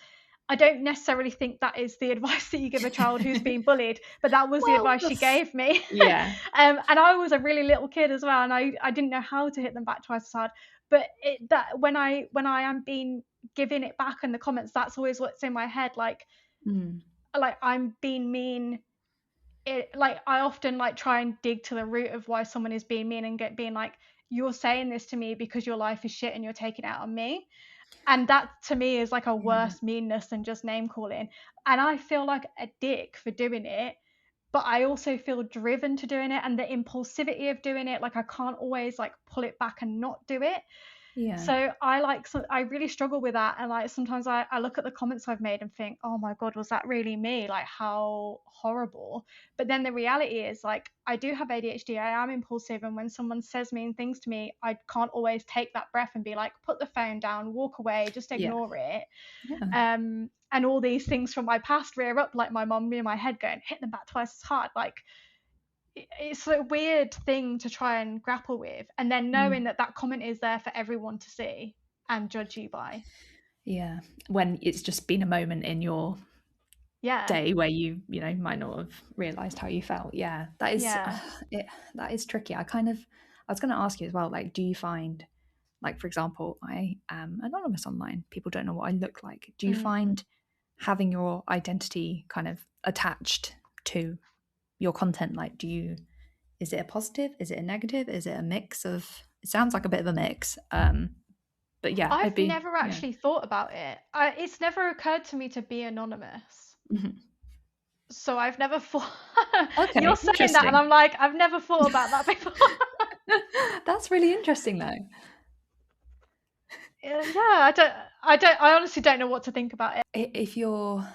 I don't necessarily think that is the advice that you give a child who's been bullied, but that was the well, advice she gave me. yeah, And I was a really little kid as well, and I didn't know how to hit them back twice as hard. But that when I am being giving it back in the comments, that's always what's in my head. Like mm, I'm being mean. Like I often like try and dig to the root of why someone is being mean, and being like, you're saying this to me because your life is shit and you're taking it out on me. And that to me is like a yeah, worse meanness than just name calling. And I feel like a dick for doing it, but I also feel driven to doing it, and the impulsivity of doing it. Like I can't always like pull it back and not do it. yeah, So I really struggle with that. And like sometimes I look at the comments I've made and think, oh my God, was that really me? Like, how horrible. But then the reality is, like, I do have ADHD, I am impulsive, and when someone says mean things to me, I can't always take that breath and be like, put the phone down, walk away, just yeah, ignore it. yeah. And all these things from my past rear up, like my mum in my head going, hit them back twice as hard. Like, it's a weird thing to try and grapple with, and then knowing Mm. that comment is there for everyone to see and judge you by. Yeah, when it's just been a moment in your Yeah. day where you know, might not have realized how you felt. Yeah, that is Yeah. that is tricky. I was going to ask you as well, like, do you find, like, for example, I am anonymous online, people don't know what I look like. Do you find having your identity kind of attached to your content, like, is it a positive, is it a negative, is it a mix of, it sounds like a bit of a mix, but yeah, I've never yeah. actually thought about it. It's never occurred to me to be anonymous. Mhm. So I've never thought. You're Okay, saying that, and interesting. I'm like, I've never thought about that before. That's really interesting though. Yeah, I honestly don't know what to think about it. If you're,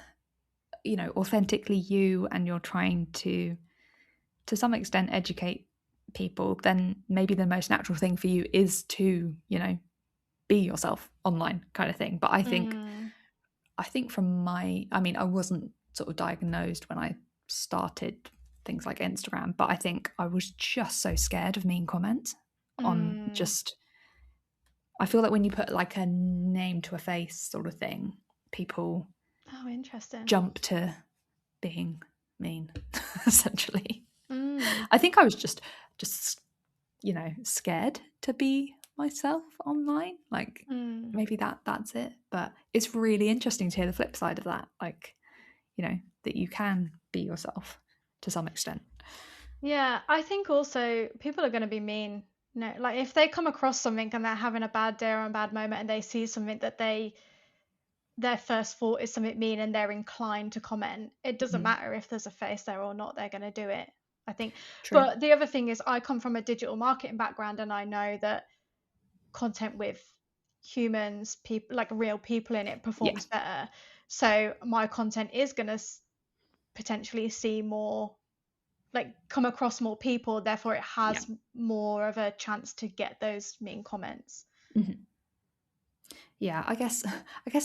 you know, authentically you, and you're trying to some extent educate people, then maybe the most natural thing for you is to, you know, be yourself online kind of thing. But I think from I wasn't sort of diagnosed when I started things like Instagram, but I think I was just so scared of mean comments on just, I feel like when you put like a name to a face sort of thing, people interesting. jump to being mean, essentially. I think I was just scared to be myself online. Like maybe that's it. But it's really interesting to hear the flip side of that. Like, that you can be yourself to some extent. Yeah, I think also people are going to be mean. No, like if they come across something and they're having a bad day or a bad moment and they see something that their first thought is something mean and they're inclined to comment, it doesn't matter if there's a face there or not, they're going to do it, I think. True. But the other thing is I come from a digital marketing background, and I know that content with humans, people, like real people in it, performs better. So my content is going to potentially see more, like come across more people, therefore it has more of a chance to get those mean comments. Yeah, I guess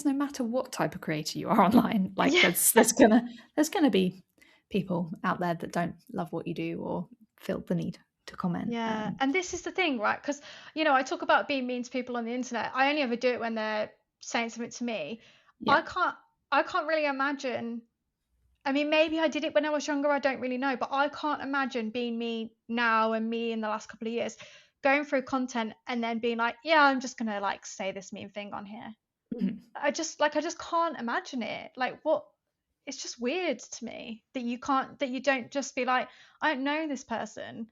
no matter what type of creator you are online, like there's gonna be people out there that don't love what you do or feel the need to comment. And this is the thing, right? Because I talk about being mean to people on the internet. I only ever do it when they're saying something to me. I can't really imagine. I mean, maybe I did it when I was younger, I don't really know, but I can't imagine being me now and me in the last couple of years, going through content and then being like, yeah, I'm just gonna like say this mean thing on here. I just can't imagine it. Like, what? It's just weird to me that you don't just be like, I don't know this person.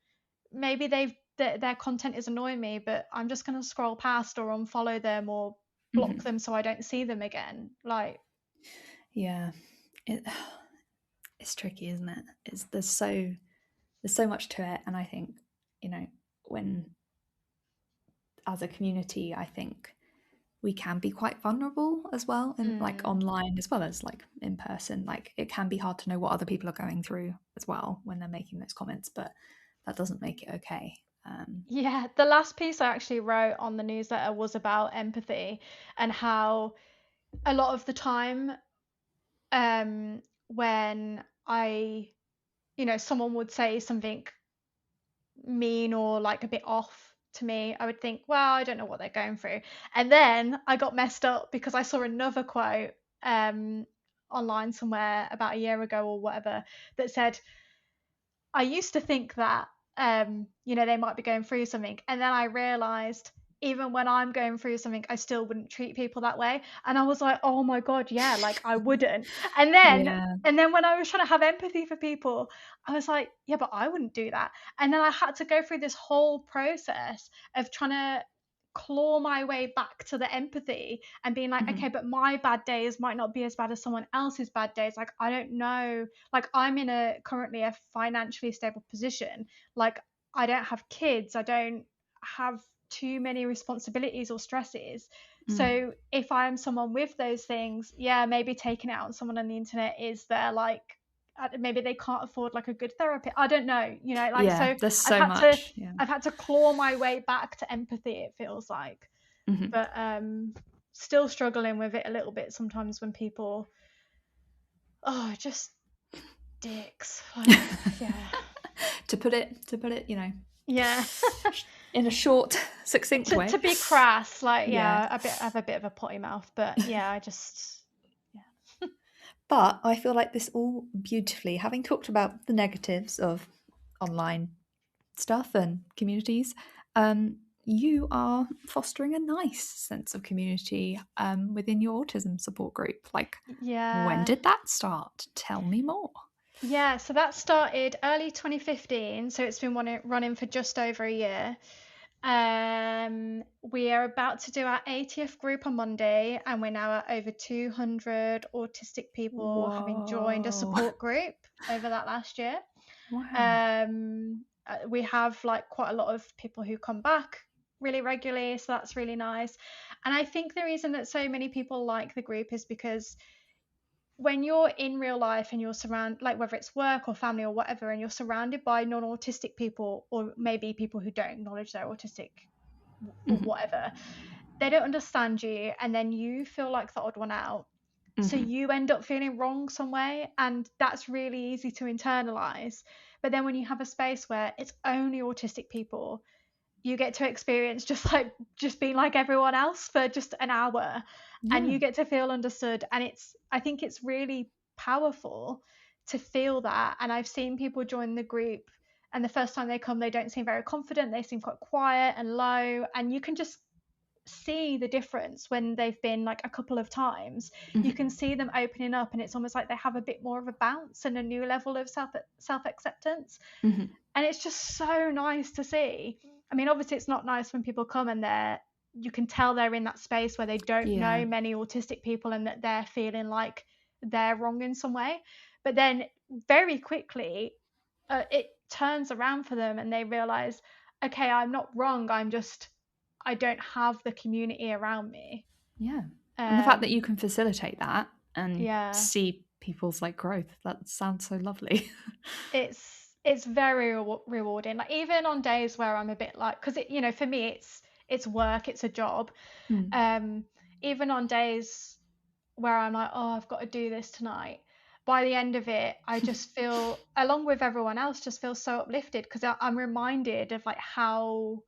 Maybe their content is annoying me, but I'm just gonna scroll past or unfollow them or block them so I don't see them again. Like, it's tricky, isn't it? There's so much to it, and I think when as a community, I think we can be quite vulnerable as well, and like online as well as like in person. Like it can be hard to know what other people are going through as well when they're making those comments, but that doesn't make it okay. The last piece I actually wrote on the newsletter was about empathy and how a lot of the time when someone would say something mean or like a bit off to me, I would think, well, I don't know what they're going through. And then I got messed up because I saw another quote online somewhere about a year ago or whatever that said, I used to think that they might be going through something, and then I realized even when I'm going through something, I still wouldn't treat people that way. And I was like, oh my God, yeah, like I wouldn't. And then when I was trying to have empathy for people, I was like, yeah, but I wouldn't do that. And then I had to go through this whole process of trying to claw my way back to the empathy and being like, okay, but my bad days might not be as bad as someone else's bad days. Like, I don't know. Like, I'm in currently a financially stable position. Like, I don't have kids. I don't have too many responsibilities or stresses. So if I'm someone with those things, maybe taking it out on someone on the internet is their like, maybe they can't afford like a good therapy. I don't know, so there's so much. I've had to claw my way back to empathy, it feels like. But still struggling with it a little bit sometimes when people just dicks. Like, to put it in a short, succinct way. To be crass, like I have a bit of a potty mouth, but I just But I feel like this all beautifully, having talked about the negatives of online stuff and communities, you are fostering a nice sense of community within your autism support group. Like, when did that start? Tell me more. So that started early 2015, so it's been running for just over a year. We are about to do our 80th group on Monday, and we're now at over 200 autistic people having joined a support group over that last year. Wow. We have like quite a lot of people who come back really regularly, so that's really nice. And I think the reason that so many people like the group is because when you're in real life and you're surrounded, like whether it's work or family or whatever, and you're surrounded by non-autistic people or maybe people who don't acknowledge they're autistic or whatever, they don't understand you, and then you feel like the odd one out. So you end up feeling wrong some way, and that's really easy to internalize. But then when you have a space where it's only autistic people, you get to experience just being like everyone else for just an hour, and Yeah. you get to feel understood. And I think it's really powerful to feel that. And I've seen people join the group, and the first time they come, they don't seem very confident, they seem quite quiet and low, and you can just see the difference when they've been like a couple of times. You can see them opening up, and it's almost like they have a bit more of a bounce and a new level of self acceptance. And it's just so nice to see. I mean, obviously it's not nice when people come and you can tell they're in that space where they don't Yeah. know many autistic people, and that they're feeling like they're wrong in some way. But then very quickly it turns around for them, and they realize, okay, I'm not wrong, I don't have the community around me. Yeah. And the fact that you can facilitate that and Yeah, see people's like growth, that sounds so lovely. it's very rewarding. Like even on days where I'm a bit like, because for me it's work, it's a job. Um, Even on days where I'm like, oh, I've got to do this tonight, by the end of it, I just feel, along with everyone else, just feel so uplifted, because I'm reminded of like how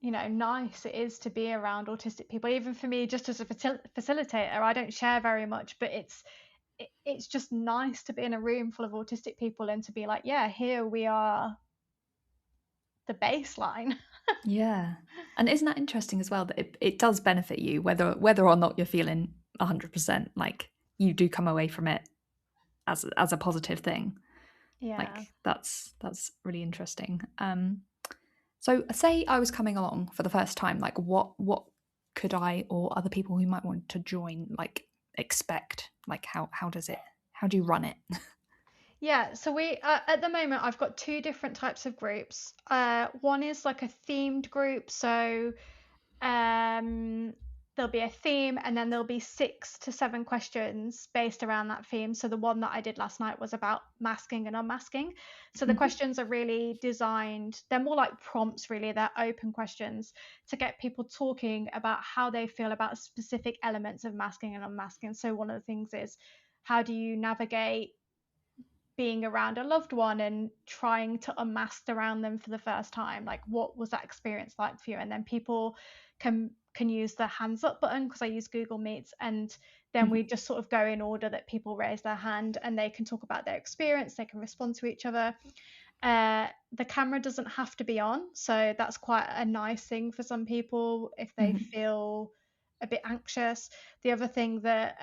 nice it is to be around autistic people. Even for me, just as a facilitator, I don't share very much, but it's just nice to be in a room full of autistic people and to be like, yeah, here we are, the baseline. Yeah. And isn't that interesting as well, that it does benefit you, whether or not you're feeling 100%, like you do come away from it as a positive thing. Yeah. Like that's really interesting. So say I was coming along for the first time, like what could I or other people who might want to join like expect? Like how do you run it? Yeah, so we at the moment I've got two different types of groups. One is like a themed group, so um, there'll be a theme, and then there'll be 6 to 7 questions based around that theme. So the one that I did last night was about masking and unmasking. So the questions are really designed, they're more like prompts really, they're open questions to get people talking about how they feel about specific elements of masking and unmasking. So one of the things is, how do you navigate being around a loved one and trying to unmask around them for the first time? Like, what was that experience like for you? And then people can use the hands up button, because I use Google Meets, and then we just sort of go in order that people raise their hand, and they can talk about their experience, they can respond to each other. The camera doesn't have to be on, so that's quite a nice thing for some people if they feel a bit anxious. The other thing that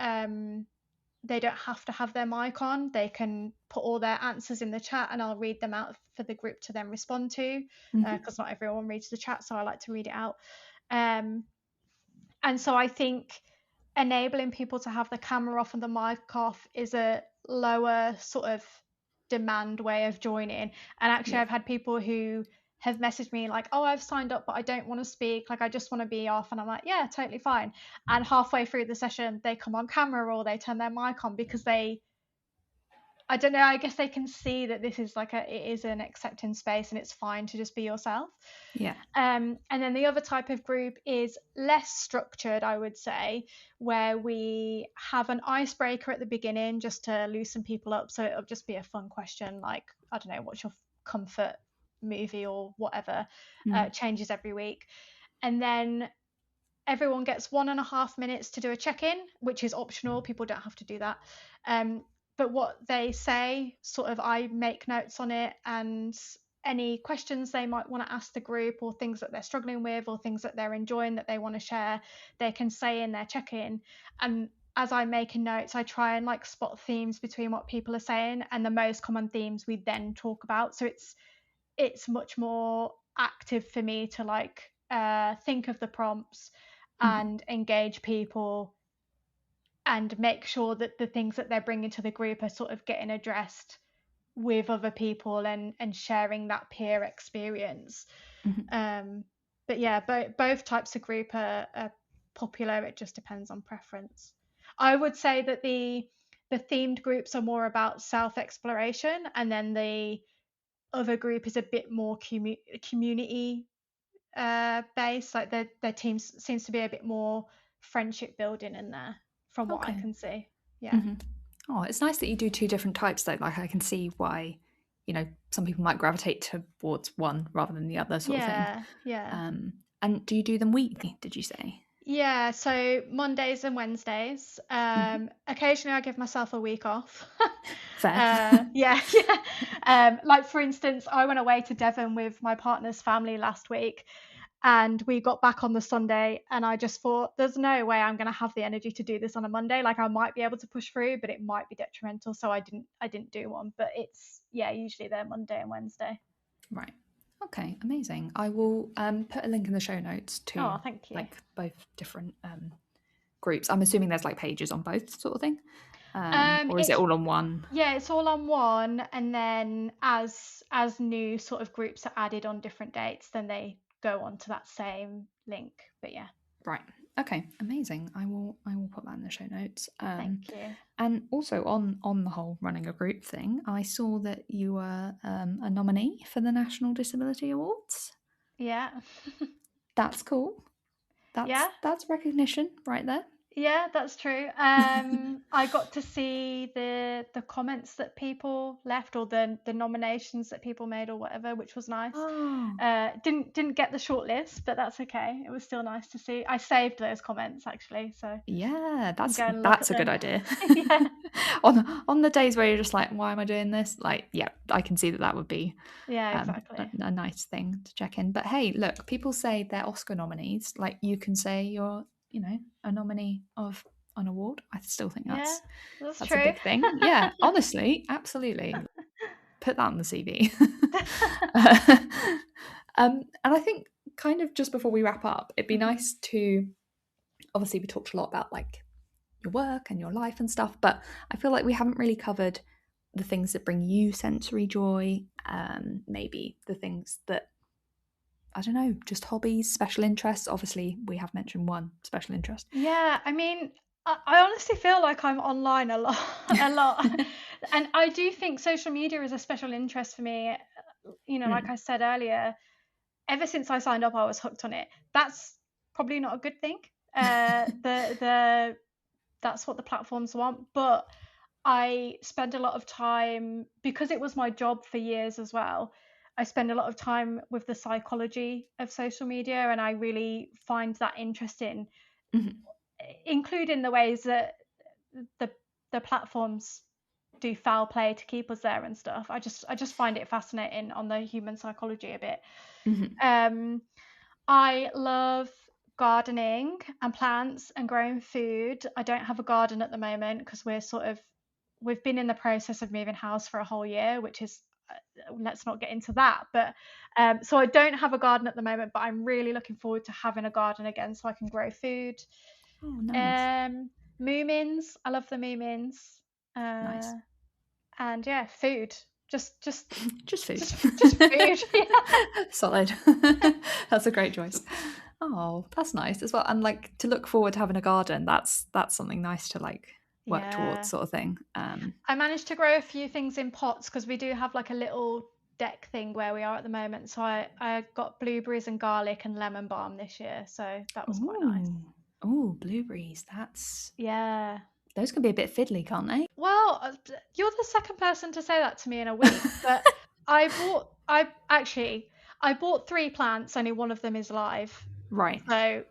they don't have to have their mic on. They can put all their answers in the chat, and I'll read them out for the group to then respond to, because not everyone reads the chat, so I like to read it out. And so I think enabling people to have the camera off and the mic off is a lower sort of demand way of joining. And actually, I've had people who have messaged me like, oh, I've signed up, but I don't want to speak, like I just want to be off. And I'm like, yeah, totally fine. And halfway through the session, they come on camera or they turn their mic on, because I don't know, I guess they can see that this is like it is an accepting space, and it's fine to just be yourself. Yeah. And then the other type of group is less structured, I would say, where we have an icebreaker at the beginning just to loosen people up. So it'll just be a fun question like, I don't know, what's your comfort movie or whatever. Changes every week. And then everyone gets 1.5 minutes to do a check-in, which is optional. People don't have to do that. But what they say, sort of, I make notes on it, and any questions they might want to ask the group, or things that they're struggling with, or things that they're enjoying that they want to share, they can say in their check-in. And as I'm making notes, I try and like spot themes between what people are saying, and the most common themes we then talk about. So it's much more active for me to like think of the prompts and engage people, and make sure that the things that they're bringing to the group are sort of getting addressed with other people, and sharing that peer experience. But yeah, both types of group are popular. It just depends on preference. I would say that the themed groups are more about self-exploration, and then the other group is a bit more community based. Like their team seems to be a bit more friendship building in there, from what I Okay. can see. Yeah. Oh, it's nice that you do two different types though. Like I can see why, some people might gravitate towards one rather than the other sort of thing. Yeah. And do you do them weekly, did you say? Yeah, so Mondays and Wednesdays. Occasionally I give myself a week off. Fair. Yeah. Like for instance, I went away to Devon with my partner's family last week, and we got back on the Sunday, and I just thought, there's no way I'm going to have the energy to do this on a Monday. Like I might be able to push through, but it might be detrimental, so I didn't do one. But it's usually they're Monday and Wednesday. Right. Okay, amazing. I will put a link in the show notes to Thank you. like both different groups. I'm assuming there's like pages on both sort of thing. Or is it all on one? Yeah, it's all on one, and then as new sort of groups are added on different dates, then they go on to that same link. But yeah. Right. Okay, amazing. I will put that in the show notes. Thank you. And also on the whole running a group thing, I saw that you were a nominee for the National Disability Awards. Yeah. That's cool. That's recognition right there. Yeah, that's true. I got to see the comments that people left, or the nominations that people made or whatever, which was nice. Didn't get the shortlist, but that's okay. It was still nice to see. I saved those comments actually, so yeah, that's a good idea. Yeah. on the days where you're just like, why am I doing this? Like, yeah, I can see that would be exactly a nice thing to check in. But hey, look, people say they're Oscar nominees. Like you can say you're a nominee of an award. I still think that's true. A big thing. Yeah, honestly, absolutely. Put that on the CV. And I think kind of just before we wrap up, it'd be nice to, obviously we talked a lot about like your work and your life and stuff, but I feel like we haven't really covered the things that bring you sensory joy, maybe the things that, I don't know, just hobbies, special interests. Obviously, we have mentioned one special interest. Yeah, I mean, I honestly feel like I'm online a lot. And I do think social media is a special interest for me. Like I said earlier, ever since I signed up, I was hooked on it. That's probably not a good thing. That's what the platforms want. But I spend a lot of time, because it was my job for years as well, I spend a lot of time with the psychology of social media, and I really find that interesting, including the ways that the platforms do foul play to keep us there and stuff. I just find it fascinating on the human psychology a bit. I love gardening and plants and growing food. I don't have a garden at the moment because we've been in the process of moving house for a whole year, which is, let's not get into that. But so I don't have a garden at the moment, but I'm really looking forward to having a garden again so I can grow food. Oh, nice. Moomins, I love the moomins. Nice. And yeah, food. Just food. Just food. Yeah. Solid. That's a great choice. Oh, that's nice as well. And like to look forward to having a garden, that's something nice to like work towards, sort of thing. I managed to grow a few things in pots because we do have like a little deck thing where we are at the moment. So I got blueberries and garlic and lemon balm this year, so that was quite nice. Oh, blueberries, that's... Yeah. Those can be a bit fiddly, can't they? Well, you're the second person to say that to me in a week, but I bought 3 plants, only one of them is live. Right. So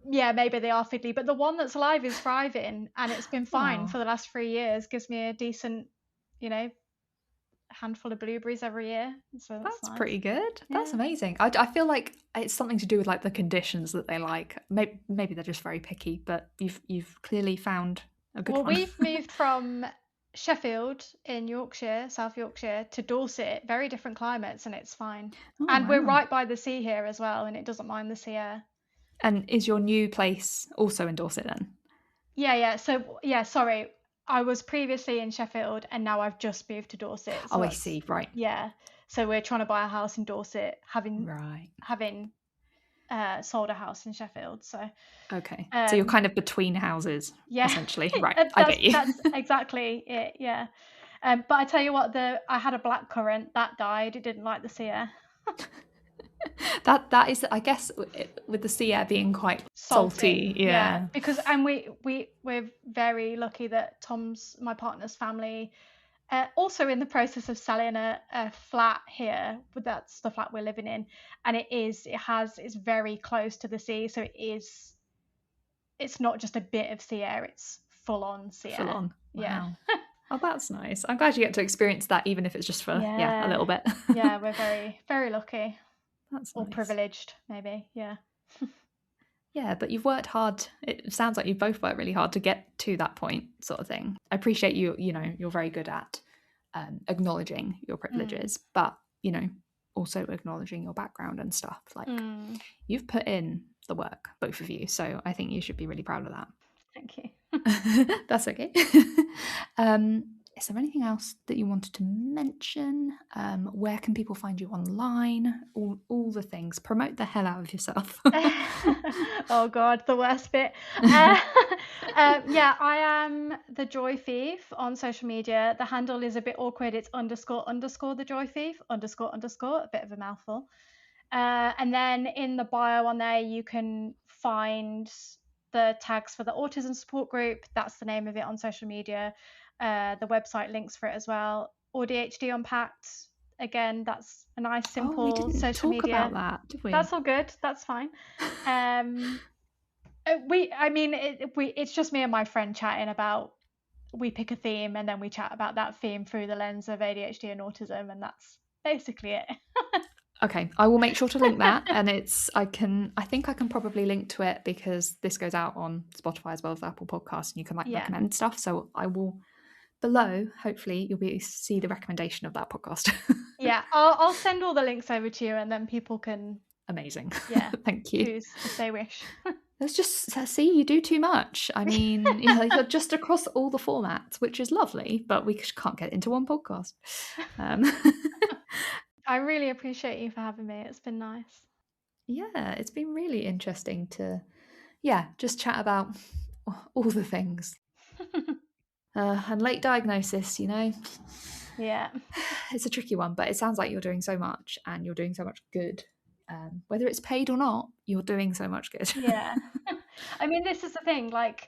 yeah, maybe they are fiddly, but the one that's live is thriving, and it's been fine for the last 3 years. Gives me a decent, handful of blueberries every year. So that's nice. Pretty good. Yeah. That's amazing. I feel like it's something to do with like the conditions that they like. Maybe they're just very picky, but you've clearly found a good one. Well, we've moved from Sheffield in Yorkshire, South Yorkshire, to Dorset, very different climates, and it's fine. And we're right by the sea here as well, and it doesn't mind the sea air. And is your new place also in Dorset then? Yeah. So, yeah, sorry. I was previously in Sheffield, and now I've just moved to Dorset. So I see. Right. Yeah. So we're trying to buy a house in Dorset, having sold a house in Sheffield. So okay. So you're kind of between houses, essentially. Right. I get you. That's exactly it. Yeah. But I tell you what, I had a blackcurrant that died. It didn't like the sea air. That is, I guess, with the sea air being quite salty. Yeah. Because we're very lucky that my partner's family, also in the process of selling a flat here, but that's the flat we're living in, and it's very close to the sea, so it's not just a bit of sea air, it's full on sea Full air. on. Yeah. Wow. Oh, that's nice. I'm glad you get to experience that, even if it's just for a little bit. Yeah, we're very, very lucky. That's Or nice. privileged, maybe. Yeah. Yeah, but you've worked hard. It sounds like you've both worked really hard to get to that point, sort of thing. I appreciate you're very good at acknowledging your privileges, but, also acknowledging your background and stuff. Like, you've put in the work, both of you. So I think you should be really proud of that. Thank you. That's okay. Is there anything else that you wanted to mention? Where can people find you online? All the things. Promote the hell out of yourself. Oh God, the worst bit. Yeah, I am the Joy Thief on social media. The handle is a bit awkward. It's __ the Joy Thief __ a bit of a mouthful. And then in the bio on there, you can find the tags for the Autism Support Group. That's the name of it on social media. The website links for it as well. AuDHD Unpacked. Again, that's a nice, simple we didn't social talk media. about that, did we? That's all good. That's fine. It's just me and my friend chatting about. We pick a theme and then we chat about that theme through the lens of ADHD and autism, and that's basically it. Okay, I will make sure to link that, and I think I can probably link to it because this goes out on Spotify as well as Apple Podcasts, and you can recommend stuff. So I will below. Hopefully, you'll be able to see the recommendation of that podcast. Yeah, I'll send all the links over to you, and then people can. Amazing. Yeah, thank you. Choose if they wish. Let's just see. You do too much. I mean, you're just across all the formats, which is lovely, but we can't get into one podcast. I really appreciate you for having me. It's been nice. Yeah, it's been really interesting to, just chat about all the things. And late diagnosis, Yeah. It's a tricky one, but it sounds like you're doing so much and you're doing so much good. Whether it's paid or not, you're doing so much good. Yeah. I mean, this is the thing, like,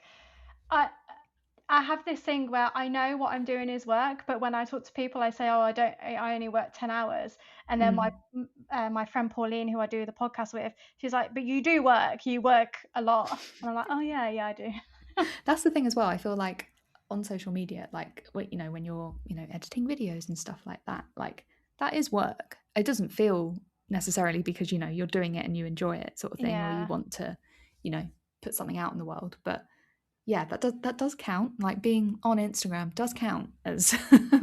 I have this thing where I know what I'm doing is work, but when I talk to people, I say, oh, I only work 10 hours. And then my friend Pauline, who I do the podcast with, she's like, but you do work, you work a lot. And I'm like, oh yeah, I do. That's the thing as well. I feel like on social media, like, when you're, editing videos and stuff like that is work. It doesn't feel necessarily because, you're doing it and you enjoy it sort of thing, or you want to, put something out in the world. But yeah, that does count. Like, being on Instagram does count as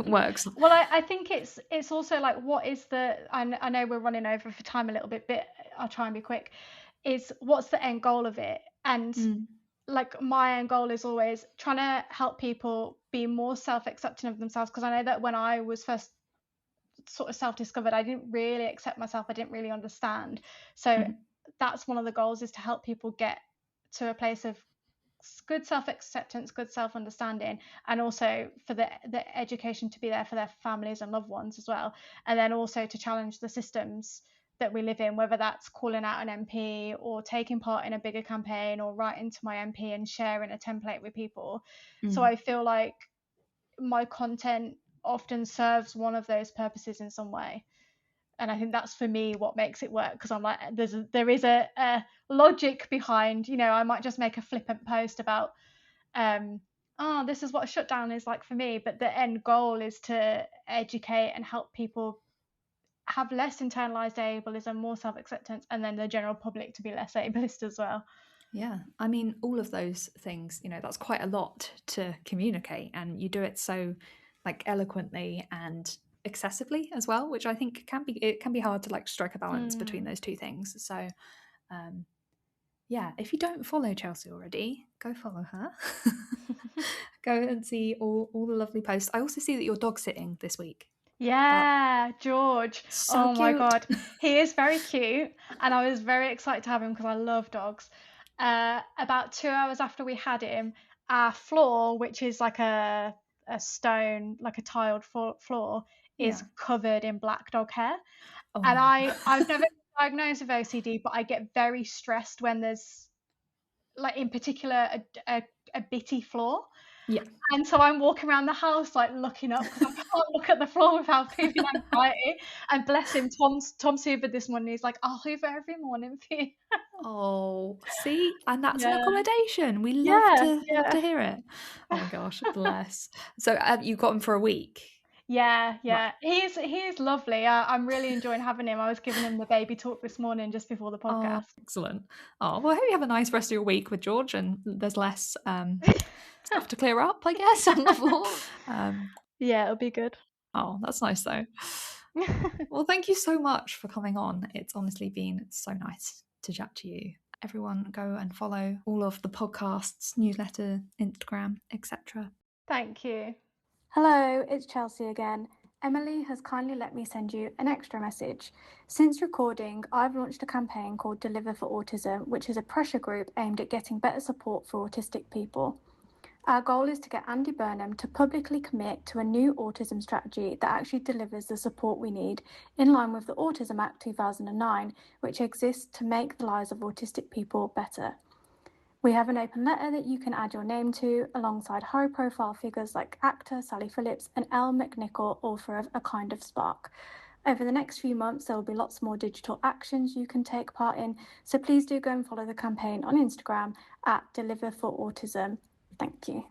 works. Well, I think it's also like, what is I know we're running over for time a little bit, but I'll try and be quick. Is what's the end goal of it? And like, my end goal is always trying to help people be more self-accepting of themselves, because I know that when I was first sort of self-discovered, I didn't really accept myself. I didn't really understand. So that's one of the goals, is to help people get to a place of good self-acceptance, good self-understanding, and also for the education to be there for their families and loved ones as well. And then also to challenge the systems that we live in, whether that's calling out an MP or taking part in a bigger campaign or writing to my MP and sharing a template with people. So I feel like my content often serves one of those purposes in some way. And I think that's, for me, what makes it work, because I'm like, there is a logic behind, I might just make a flippant post about, this is what a shutdown is like for me, but the end goal is to educate and help people have less internalized ableism, more self-acceptance, and then the general public to be less ableist as well. Yeah, I mean, all of those things, that's quite a lot to communicate, and you do it so eloquently and accessibly as well, which I think can be hard to strike a balance between those two things. So if you don't follow Chelsea already, go follow her. Go and see all the lovely posts. I also see that you're dog sitting this week. Yeah, George. So my cute. God, he is very cute, and I was very excited to have him because I love dogs. About 2 hours after we had him, our floor, which is like a stone, like a tiled floor, is covered in black dog hair. And I've never diagnosed with OCD, but I get very stressed when there's, like, in particular, a bitty floor. Yeah. And so I'm walking around the house, like, looking up because I can't look at the floor without feeling anxiety. And bless him, Tom's hoovered this morning. He's like, "I'll hoover every morning for you." Oh, see, and that's an Yeah. accommodation. We love Yeah. to hear it. Oh my gosh, bless. So you got him for a week? Yeah. Right. He is lovely. I'm really enjoying having him. I was giving him the baby talk this morning just before the Oh, podcast. excellent. Oh, well, I hope you have a nice rest of your week with George, and there's less stuff to clear up, I guess, on the floor. Yeah, it'll be good. Oh, that's nice though. Well, thank you so much for coming on. It's honestly been so nice to chat to you. Everyone go and follow all of the podcasts, newsletter, Instagram, etc. Thank you. Hello, it's Chelsea again. Emily has kindly let me send you an extra message. Since recording, I've launched a campaign called Deliver for Autism, which is a pressure group aimed at getting better support for autistic people. Our goal is to get Andy Burnham to publicly commit to a new autism strategy that actually delivers the support we need in line with the Autism Act 2009, which exists to make the lives of autistic people better. We have an open letter that you can add your name to, alongside high-profile figures like actor Sally Phillips and Elle McNichol, author of A Kind of Spark. Over the next few months, there will be lots more digital actions you can take part in, so please do go and follow the campaign on Instagram at Deliver for Autism. Thank you.